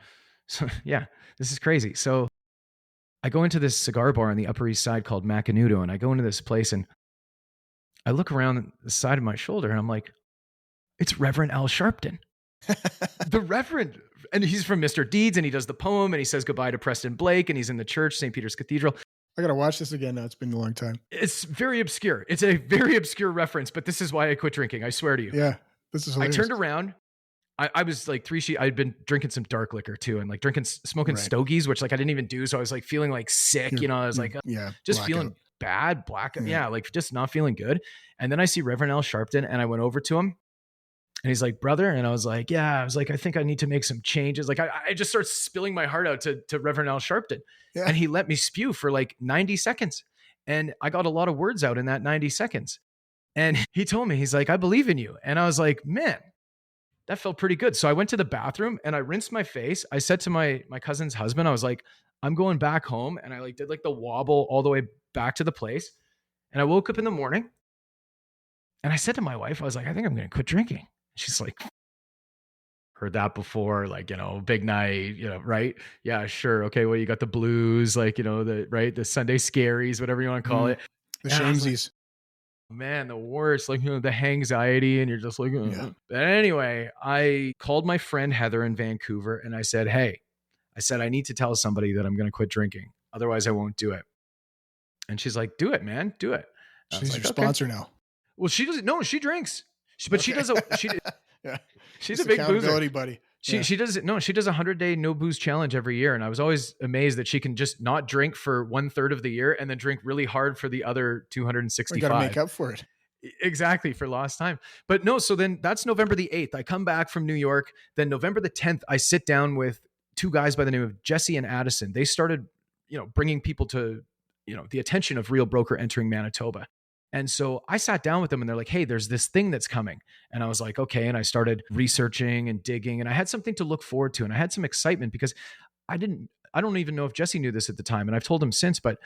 [SPEAKER 2] So yeah, this is crazy. So I go into this cigar bar on the Upper East Side called Macanudo, and I go into this place and I look around the side of my shoulder and I'm like, it's Reverend Al Sharpton. The Reverend and he's from Mr. Deeds, and he does the poem, and he says goodbye to Preston Blake, and he's in the church, St. Peter's Cathedral.
[SPEAKER 1] I got to watch this again now. It's been a long time.
[SPEAKER 2] It's very obscure. It's a very obscure reference, but this is why I quit drinking. I swear to you.
[SPEAKER 1] Yeah, this is hilarious.
[SPEAKER 2] I turned around. I was like I'd been drinking some dark liquor too, and like smoking stogies, which like I didn't even do. So I was like feeling like sick, I was like, just feeling bad, blackout. Yeah, like just not feeling good. And then I see Reverend Al Sharpton, and I went over to him, and he's like, brother. And I was like, I think I need to make some changes. Like I just started spilling my heart out to Reverend Al Sharpton, and he let me spew for like 90 seconds. And I got a lot of words out in that 90 seconds. And he told me, he's like, I believe in you. And I was like, man, that felt pretty good. So I went to the bathroom and I rinsed my face. I said to my cousin's husband, I was like, I'm going back home. And I like did like the wobble all the way back to the place. And I woke up in the morning and I said to my wife, I was like, I think I'm going to quit drinking. She's like, heard that before, like, big night, right? Yeah, sure. Okay. Well, you got the blues, like, the Sunday scaries, whatever you want to call it.
[SPEAKER 1] The shamesies.
[SPEAKER 2] Man, the worst, like, the anxiety, and you're just like, But anyway, I called my friend Heather in Vancouver and I said, hey, I need to tell somebody that I'm going to quit drinking. Otherwise I won't do it. And she's like, do it, man, do it.
[SPEAKER 1] She's your sponsor now.
[SPEAKER 2] Well, she doesn't, no, she drinks, but she does, she's a big boozer
[SPEAKER 1] buddy.
[SPEAKER 2] She does it. No, she does 100-day no booze challenge every year. And I was always amazed that she can just not drink for 1/3 of the year and then drink really hard for the other 265.
[SPEAKER 1] You got to make up for it.
[SPEAKER 2] Exactly, for lost time. But no, so then that's November the 8th. I come back from New York. Then November the 10th, I sit down with two guys by the name of Jesse and Addison. They started, bringing people to, the attention of Real Broker entering Manitoba. And so I sat down with them and they're like, hey, there's this thing that's coming. And I was like, okay. And I started researching and digging, and I had something to look forward to. And I had some excitement because I don't even know if Jesse knew this at the time. And I've told him since, but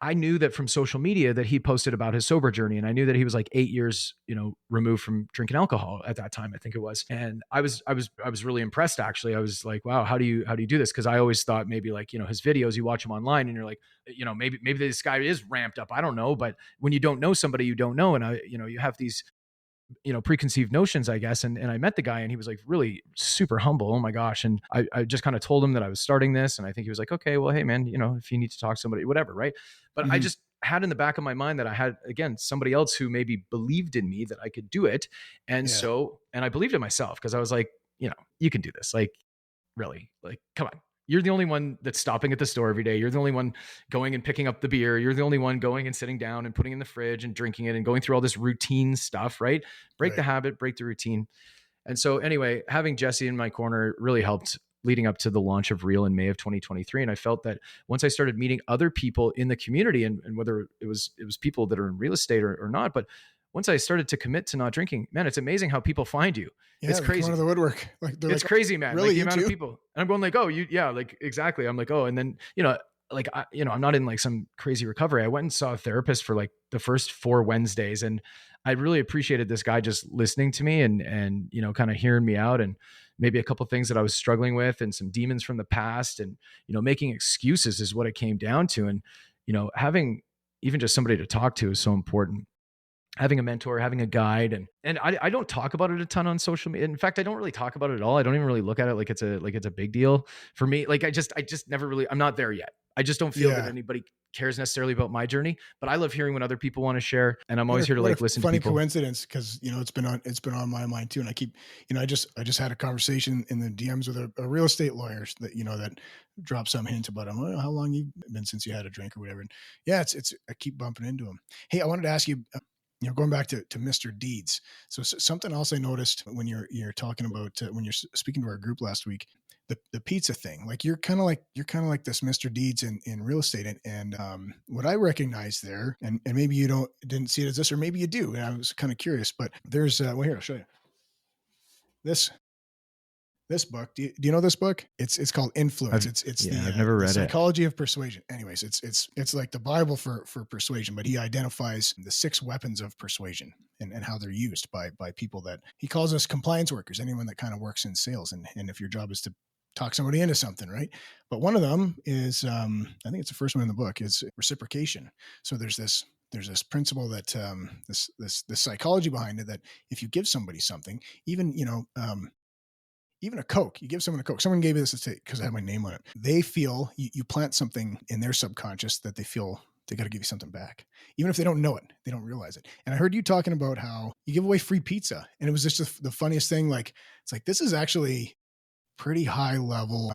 [SPEAKER 2] I knew that from social media that he posted about his sober journey. And I knew that he was like 8 years, removed from drinking alcohol at that time, I think it was. And I was really impressed, actually. I was like, wow, how do you do this? Cause I always thought maybe like, his videos, you watch them online and you're like, maybe this guy is ramped up. I don't know. But when you don't know somebody, you don't know. And you have these, preconceived notions, I guess. And I met the guy and he was like really super humble. Oh my gosh. And I just kind of told him that I was starting this. And I think he was like, okay, well, hey man, if you need to talk to somebody, whatever. Right. But I just had in the back of my mind that I had, again, somebody else who maybe believed in me that I could do it. And and I believed in myself because I was like, you can do this. Like, really, like, come on. You're the only one that's stopping at the store every day. You're the only one going and picking up the beer. You're the only one going and sitting down and putting it in the fridge and drinking it and going through all this routine stuff, right? Break the habit, break the routine. And so anyway, having Jesse in my corner really helped leading up to the launch of Real in May of 2023. And I felt that once I started meeting other people in the community, and whether it was people that are in real estate or not, but once I started to commit to not drinking, man, it's amazing how people find you.
[SPEAKER 1] Yeah,
[SPEAKER 2] it's crazy.
[SPEAKER 1] Out of the woodwork. Like,
[SPEAKER 2] it's crazy, man.
[SPEAKER 1] Really,
[SPEAKER 2] like the amount of people. And I'm going like, oh, like, exactly. I'm like, oh, and then, I'm not in like some crazy recovery. I went and saw a therapist for like the first 4 Wednesdays. And I really appreciated this guy just listening to me and, kind of hearing me out, and maybe a couple of things that I was struggling with and some demons from the past, and, making excuses is what it came down to. And, having even just somebody to talk to is so important. Having a mentor, having a guide, and I don't talk about it a ton on social media. In fact, I don't really talk about it at all. I don't even really look at it like it's a big deal for me. Like I just never really, I'm not there yet. I just don't feel that anybody cares necessarily about my journey, but I love hearing what other people want to share. And I'm always here to like listen to people.
[SPEAKER 1] Funny coincidence. Cause it's been on my mind too. And I keep, I just had a conversation in the DMs with a real estate lawyer that, that dropped some hints about him. How long you've been since you had a drink or whatever. And yeah, I keep bumping into him. Hey, I wanted to ask you, going back to Mr. Deeds. So something else I noticed when you're talking about, when you're speaking to our group last week, the pizza thing, like you're kind of like this Mr. Deeds in real estate. And what I recognize there, and maybe you didn't see it as this, or maybe you do. And I was kind of curious, but there's, here, I'll show you this book. Do you know this book? It's called Influence.
[SPEAKER 2] I've never read it.
[SPEAKER 1] Psychology of Persuasion. Anyways, it's like the Bible for persuasion, but he identifies the 6 weapons of persuasion and how they're used by people that he calls us compliance workers, anyone that kind of works in sales. And if your job is to talk somebody into something, right? But one of them is, I think it's the first one in the book, is reciprocation. So there's this principle that this psychology behind it, that if you give somebody something, even even a Coke, you give someone a Coke. Someone gave me this because I have my name on it. They feel you plant something in their subconscious that they feel they got to give you something back. Even if they don't know it, they don't realize it. And I heard you talking about how you give away free pizza. And it was just the funniest thing. Like, it's like, this is actually pretty high level.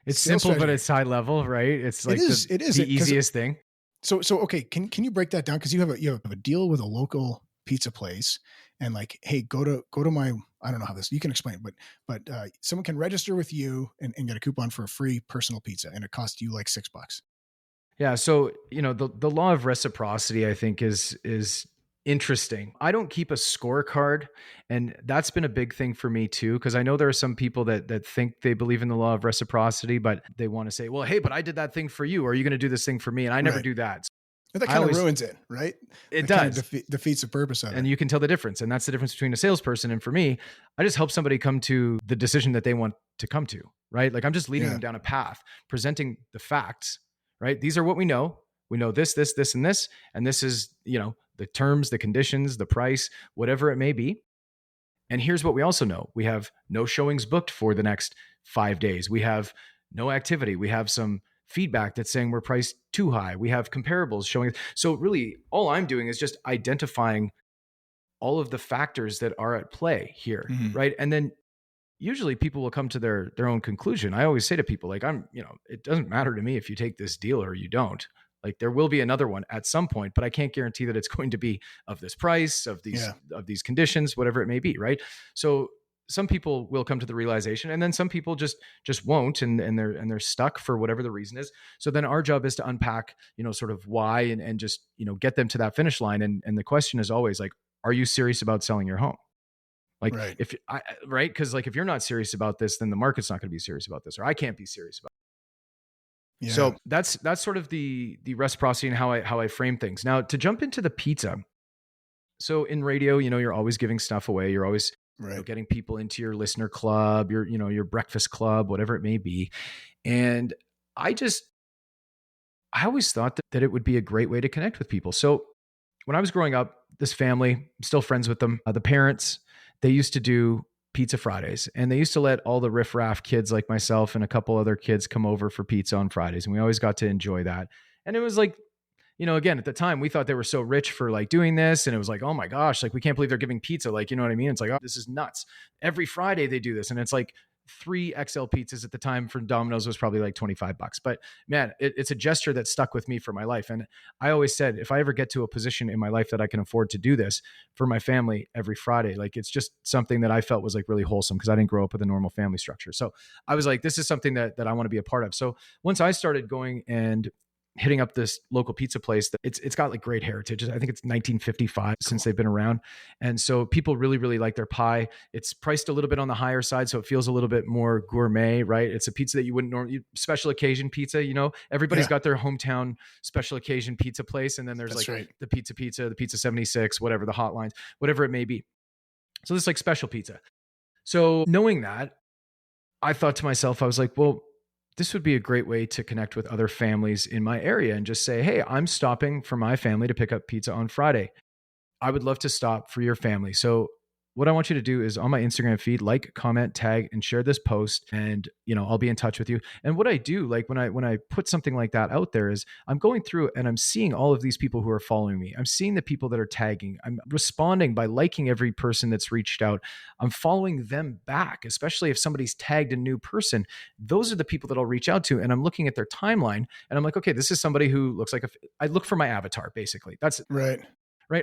[SPEAKER 2] It's simple, but it's high level, right? It's like
[SPEAKER 1] it is
[SPEAKER 2] the easiest thing.
[SPEAKER 1] So okay, can you break that down? Because you have a deal with a local pizza place, and like, hey, go to my, I don't know how this, you can explain it, but someone can register with you and get a coupon for a free personal pizza, and it costs you like $6.
[SPEAKER 2] Yeah. So, the law of reciprocity, I think is interesting. I don't keep a scorecard, and that's been a big thing for me too, because I know there are some people that think they believe in the law of reciprocity, but they want to say, well, hey, but I did that thing for you. Are you going to do this thing for me? And I never do that.
[SPEAKER 1] That kind of ruins it, right?
[SPEAKER 2] It does.
[SPEAKER 1] Kind of defeats the purpose of it.
[SPEAKER 2] And you can tell the difference. And that's the difference between a salesperson and for me. I just help somebody come to the decision that they want to come to, right? Like I'm just leading them down a path, presenting the facts, right? These are what we know. We know this, this, this, and this. And this is, the terms, the conditions, the price, whatever it may be. And here's what we also know. We have no showings booked for the next 5 days. We have no activity. We have some feedback that's saying we're priced too high. We have comparables showing. So really all I'm doing is just identifying all of the factors that are at play here, right? And then usually people will come to their own conclusion. I always say to people, like, it doesn't matter to me if you take this deal or you don't. Like there will be another one at some point, but I can't guarantee that it's going to be of this price, of these conditions, whatever it may be, right? So some people will come to the realization, and then some people just won't, and they're stuck for whatever the reason is. So then our job is to unpack, sort of why, and just, get them to that finish line. And the question is always like, are you serious about selling your home? Like right? Because like if you're not serious about this, then the market's not going to be serious about this, or I can't be serious about it. Yeah. So that's sort of the reciprocity and how I frame things. Now to jump into the pizza. So in radio, you're always giving stuff away. You're always getting people into your listener club, your breakfast club, whatever it may be. And I always thought that it would be a great way to connect with people. So when I was growing up, this family, I'm still friends with them. The parents, they used to do Pizza Fridays, and they used to let all the riffraff kids like myself and a couple other kids come over for pizza on Fridays. And we always got to enjoy that. And it was like, again, at the time we thought they were so rich for like doing this. And it was like, oh my gosh, like we can't believe they're giving pizza. Like, you know what I mean? It's like, oh, this is nuts. Every Friday they do this. And it's like 3 XL pizzas at the time for Domino's was probably like $25. But man, it's a gesture that stuck with me for my life. And I always said, if I ever get to a position in my life that I can afford to do this for my family every Friday, like it's just something that I felt was like really wholesome, because I didn't grow up with a normal family structure. So I was like, this is something that I want to be a part of. So once I started going and hitting up this local pizza place, that it's got like great heritage. I think it's 1955 since they've been around. And so people really, really like their pie. It's priced a little bit on the higher side, so it feels a little bit more gourmet, right? It's a pizza that you wouldn't normally, special occasion pizza, everybody's got their hometown special occasion pizza place. And then there's the pizza, the Pizza 76, whatever, the hotlines, whatever it may be. So this is like special pizza. So knowing that, I thought to myself, I was like, well, this would be a great way to connect with other families in my area and just say, hey, I'm stopping for my family to pick up pizza on Friday. I would love to stop for your family. So what I want you to do is on my Instagram feed, like, comment, tag, and share this post. And, I'll be in touch with you. And what I do, like when I put something like that out there, is I'm going through and I'm seeing all of these people who are following me. I'm seeing the people that are tagging. I'm responding by liking every person that's reached out. I'm following them back, especially if somebody's tagged a new person. Those are the people that I'll reach out to. And I'm looking at their timeline and I'm like, okay, this is somebody who looks like I look for my avatar, basically. That's right.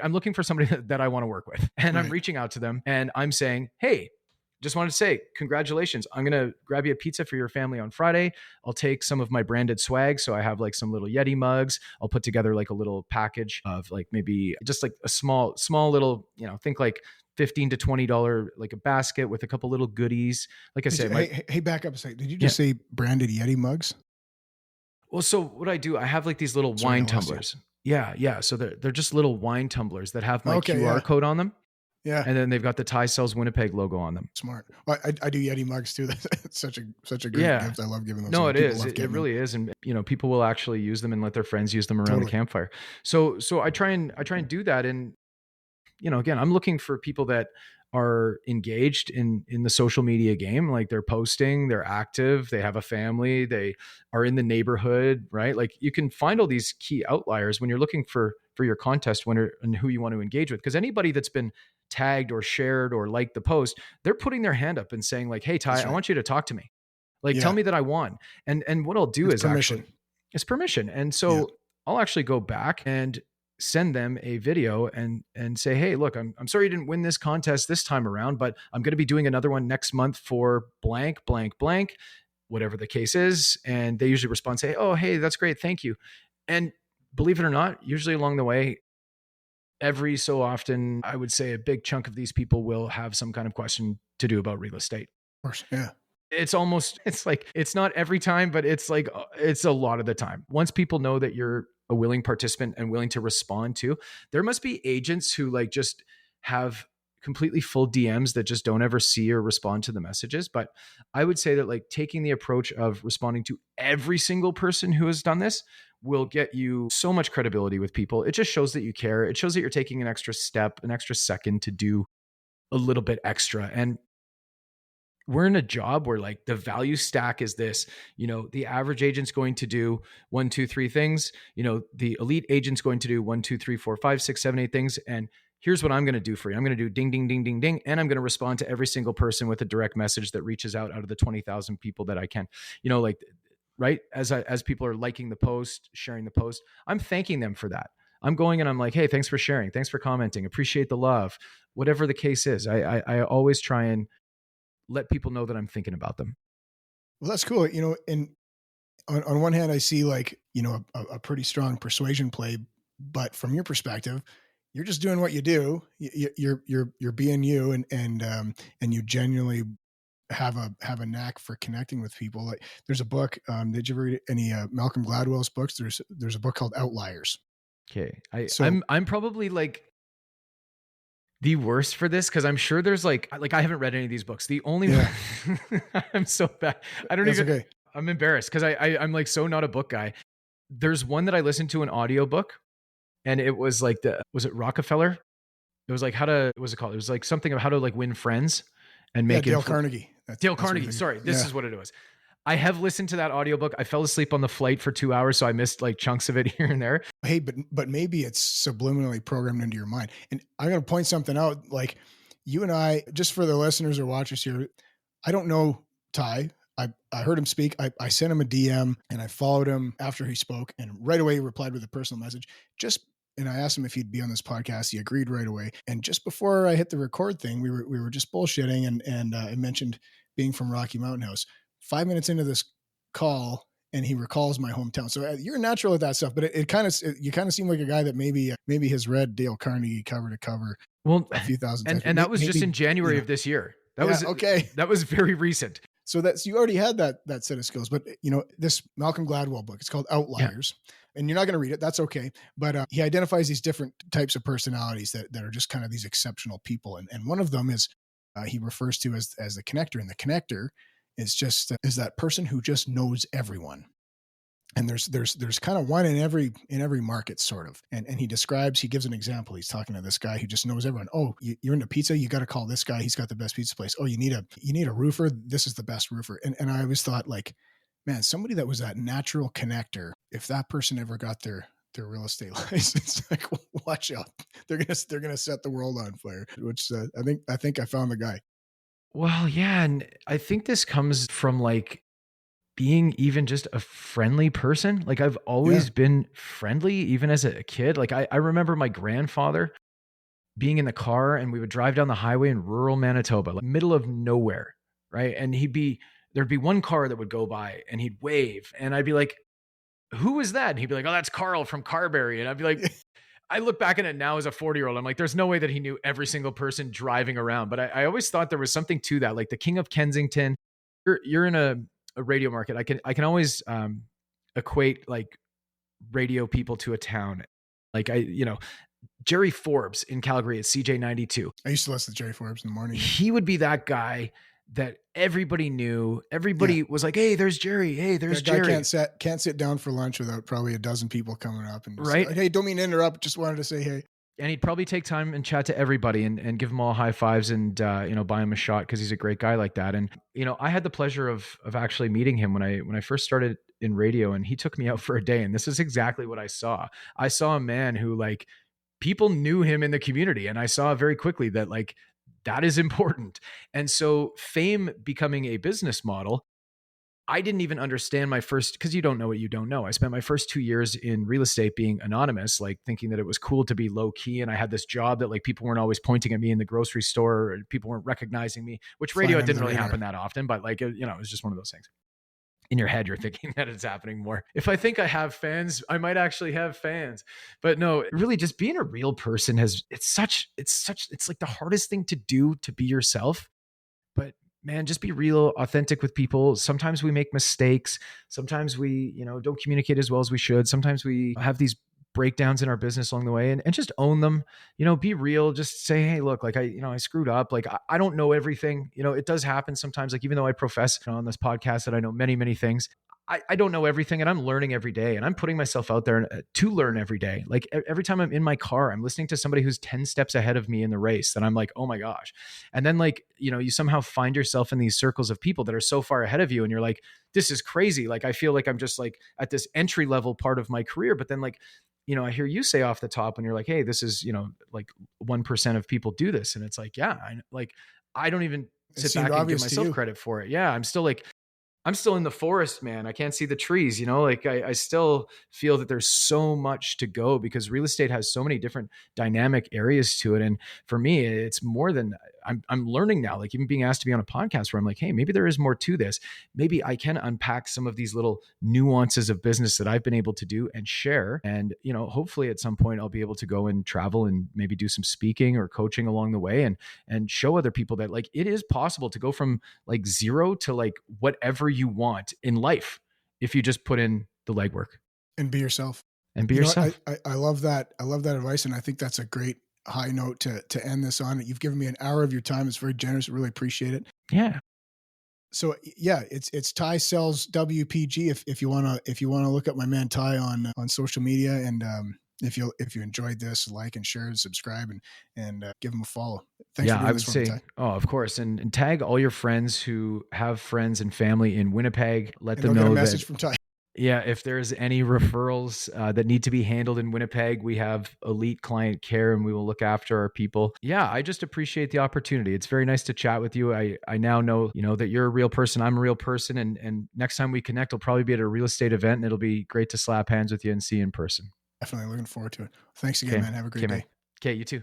[SPEAKER 2] I'm looking for somebody that I want to work with, and I'm reaching out to them and I'm saying, hey, just wanted to say, congratulations. I'm going to grab you a pizza for your family on Friday. I'll take some of my branded swag. So I have like some little Yeti mugs. I'll put together like a little package of like maybe just like a small little, think like $15 to $20, like a basket with a couple little goodies. Like I said,
[SPEAKER 1] hey, back up a second. Did you just say branded Yeti mugs?
[SPEAKER 2] Well, so what I do, I have like these little wine tumblers. Yeah. So they're just little wine tumblers that have my QR code on them. Yeah. And then they've got the Thai Sells Winnipeg logo on them.
[SPEAKER 1] Smart. Well, I do Yeti mugs too. That's such a great gift. I love giving those.
[SPEAKER 2] No, it is. It really is. And people will actually use them and let their friends use them around the campfire. So I try and do that. And again, I'm looking for people that are engaged in the social media game. Like they're posting, they're active, they have a family, they are in the neighborhood, right? Like you can find all these key outliers when you're looking for your contest winner and who you want to engage with. Because anybody that's been tagged or shared or liked the post, they're putting their hand up and saying like, hey, Ty,
[SPEAKER 1] That's
[SPEAKER 2] I
[SPEAKER 1] right.
[SPEAKER 2] want you to talk to me. Like, tell
[SPEAKER 1] Yeah.
[SPEAKER 2] me that I won. And what I'll do
[SPEAKER 1] It's
[SPEAKER 2] is
[SPEAKER 1] permission.
[SPEAKER 2] actually, it's permission. And
[SPEAKER 1] Yeah.
[SPEAKER 2] so I'll actually go back and send them a video and say, hey, look, I'm sorry you didn't win this contest this time around, but I'm going to be doing another one next month for blank, blank, blank, whatever the case is. And they usually respond, say, oh, hey, that's great. Thank you. And believe it or not, usually along the way, every so often, I would say a big chunk of these people will have some kind of question to do about real estate.
[SPEAKER 1] Of course. Yeah.
[SPEAKER 2] It's like, it's not every time, but it's like, it's a lot of the time. Once people know that you're a willing participant and willing to respond to, there must be agents who like just have completely full DMs that just don't ever see or respond to the messages. But I would say that like taking the approach of responding to every single person who has done this will get you so much credibility with people. It just shows that you care. It shows that you're taking an extra step, an extra second to do a little bit extra. And we're in a job where like the value stack is this, the average agent's going to do 1, 2, 3 things, the elite agent's going to do 1, 2, 3, 4, 5, 6, 7, 8 things. And here's what I'm going to do for you. I'm going to do ding, ding, ding, ding, ding. And I'm going to respond to every single person with a direct message that reaches out of the 20,000 people that I can, like, right. As people are liking the post, sharing the post, I'm thanking them for that. I'm going and I'm like, hey, thanks for sharing. Thanks for commenting. Appreciate the love, whatever the case is. I always try and let people know that I'm thinking about them.
[SPEAKER 1] Well, that's cool. And on one hand, I see like, a pretty strong persuasion play, but from your perspective, you're just doing what you do. You're being you, and you genuinely have a knack for connecting with people. Like there's a book. Did you ever read any Malcolm Gladwell's books? There's a book called Outliers.
[SPEAKER 2] Okay. I'm probably like the worst for this because I'm sure there's like I haven't read any of these books. The only one I'm so bad. I don't
[SPEAKER 1] That's
[SPEAKER 2] even
[SPEAKER 1] okay.
[SPEAKER 2] I'm embarrassed because I'm like so not a book guy. There's one that I listened to an audiobook and it was like was it Rockefeller? It was like what was it called? It was like something of how to like win friends and make
[SPEAKER 1] Dale Carnegie.
[SPEAKER 2] Dale Carnegie. Sorry, this is what it was. I have listened to that audiobook. I fell asleep on the flight for 2 hours, so I missed like chunks of it here and there.
[SPEAKER 1] Hey, but maybe it's subliminally programmed into your mind. And I'm going to point something out. Like you and I, just for the listeners or watchers here, I don't know Ty. I heard him speak. I sent him a DM and I followed him after he spoke, and right away he replied with a personal message. And I asked him if he'd be on this podcast. He agreed right away. And just before I hit the record thing, we were just bullshitting, and I mentioned being from Rocky Mountain House. 5 minutes into this call, and he recalls my hometown. So you're natural at that stuff, but you kind of seem like a guy that maybe has read Dale Carnegie cover to cover.
[SPEAKER 2] Well,
[SPEAKER 1] a few thousand times.
[SPEAKER 2] And that was just in January of this year. That was okay. That was very recent.
[SPEAKER 1] So you already had that set of skills, but this Malcolm Gladwell book, it's called Outliers, and you're not going to read it. That's okay. But he identifies these different types of personalities that are just kind of these exceptional people. And one of them is he refers to as the connector, and the connector is just is that person who just knows everyone. And there's kind of one in every market sort of. And he gives an example. He's talking to this guy who just knows everyone. Oh, you're into pizza. You got to call this guy. He's got the best pizza place. Oh, you need a roofer. This is the best roofer. And I always thought like, man, somebody that was that natural connector, if that person ever got their real estate license, like watch out. They're going to set the world on fire, which I think I found the guy.
[SPEAKER 2] Well, yeah. And I think this comes from like being even just a friendly person. Like I've always been friendly, even as a kid. Like I remember my grandfather being in the car and we would drive down the highway in rural Manitoba, like middle of nowhere. Right. And there'd be one car that would go by and he'd wave and I'd be like, who is that? And he'd be like, oh, that's Carl from Carberry. And I'd be like, I look back at it now as a 40-year-old. I'm like, there's no way that he knew every single person driving around. But I always thought there was something to that. Like the King of Kensington, you're in a radio market. I can always equate like radio people to a town. Like Jerry Forbes in Calgary at CJ92.
[SPEAKER 1] I used to listen to Jerry Forbes in the morning.
[SPEAKER 2] He would be that guy that everybody knew. Everybody was like, hey, there's Jerry. Hey, there's
[SPEAKER 1] that guy
[SPEAKER 2] Jerry.
[SPEAKER 1] Can't sit down for lunch without probably a dozen people coming up and
[SPEAKER 2] right.
[SPEAKER 1] like, hey, don't mean to interrupt. Just wanted to say, hey.
[SPEAKER 2] And he'd probably take time and chat to everybody and give them all high fives and, buy him a shot because he's a great guy like that. And, I had the pleasure of actually meeting him when I first started in radio, and he took me out for a day. And this is exactly what I saw. I saw a man who, like, people knew him in the community. And I saw very quickly that, like, that is important. And so fame becoming a business model, I didn't even understand my first, because you don't know what you don't know. I spent my first 2 years in real estate being anonymous, like thinking that it was cool to be low key. And I had this job that, like, people weren't always pointing at me in the grocery store, or people weren't recognizing me, which radio,
[SPEAKER 1] Flying
[SPEAKER 2] it
[SPEAKER 1] under
[SPEAKER 2] didn't
[SPEAKER 1] the
[SPEAKER 2] really
[SPEAKER 1] radar.
[SPEAKER 2] happen that often, but, like, it was just one of those things. In your head, you're thinking that it's happening more. If I think I have fans, I might actually have fans. But no, really, just being a real person it's like the hardest thing to do, to be yourself. But man, just be real, authentic with people. Sometimes we make mistakes. Sometimes we, don't communicate as well as we should. Sometimes we have these breakdowns in our business along the way, and just own them. Be real. Just say, hey, look, like, I screwed up. Like, I don't know everything. It does happen sometimes. Like, even though I profess on this podcast that I know many, many things, I don't know everything, and I'm learning every day, and I'm putting myself out there to learn every day. Like, every time I'm in my car, I'm listening to somebody who's 10 steps ahead of me in the race, that I'm like, oh my gosh. And then, like, you somehow find yourself in these circles of people that are so far ahead of you, and you're like, this is crazy. Like, I feel like I'm just, like, at this entry level part of my career. But then, like, I hear you say off the top, and you're like, hey, this is, like 1% of people do this. And it's like, yeah, I don't even
[SPEAKER 1] It
[SPEAKER 2] sit
[SPEAKER 1] seemed
[SPEAKER 2] back and give
[SPEAKER 1] obvious to
[SPEAKER 2] myself
[SPEAKER 1] you.
[SPEAKER 2] credit for it. Yeah. I'm still in the forest, man. I can't see the trees, like, I still feel that there's so much to go, because real estate has so many different dynamic areas to it. And for me, it's more than I'm learning now, like, even being asked to be on a podcast where I'm like, hey, maybe there is more to this. Maybe I can unpack some of these little nuances of business that I've been able to do and share. And, hopefully at some point I'll be able to go and travel and maybe do some speaking or coaching along the way, and show other people that, like, it is possible to go from, like, zero to, like, whatever you want in life if you just put in the legwork
[SPEAKER 1] And be yourself.
[SPEAKER 2] and be
[SPEAKER 1] You know,
[SPEAKER 2] yourself.
[SPEAKER 1] I love that. I love that advice. And I think that's a great high note to end this on. You've given me an hour of your time. It's very generous. I really appreciate it.
[SPEAKER 2] Yeah.
[SPEAKER 1] So yeah, it's Ty Sells WPG. If you wanna look up my man Ty on social media, and if you enjoyed this, like and share and subscribe, and give him a follow. Thanks for
[SPEAKER 2] Yeah,
[SPEAKER 1] doing
[SPEAKER 2] I
[SPEAKER 1] this
[SPEAKER 2] would
[SPEAKER 1] for me,
[SPEAKER 2] say,
[SPEAKER 1] Ty.
[SPEAKER 2] oh, of course. And tag all your friends who have friends and family in Winnipeg. Let
[SPEAKER 1] And
[SPEAKER 2] them
[SPEAKER 1] they'll get a
[SPEAKER 2] know that,
[SPEAKER 1] message from Ty.
[SPEAKER 2] yeah, if there's any referrals that need to be handled in Winnipeg, we have elite client care, and we will look after our people. Yeah, I just appreciate the opportunity. It's very nice to chat with you. I now know, that you're a real person. I'm a real person. And next time we connect, we'll probably be at a real estate event, and it'll be great to slap hands with you and see you in person.
[SPEAKER 1] Definitely looking forward to it. Thanks again,
[SPEAKER 2] Okay.
[SPEAKER 1] man. Have a
[SPEAKER 2] Okay,
[SPEAKER 1] great
[SPEAKER 2] man.
[SPEAKER 1] day.
[SPEAKER 2] Okay, you too.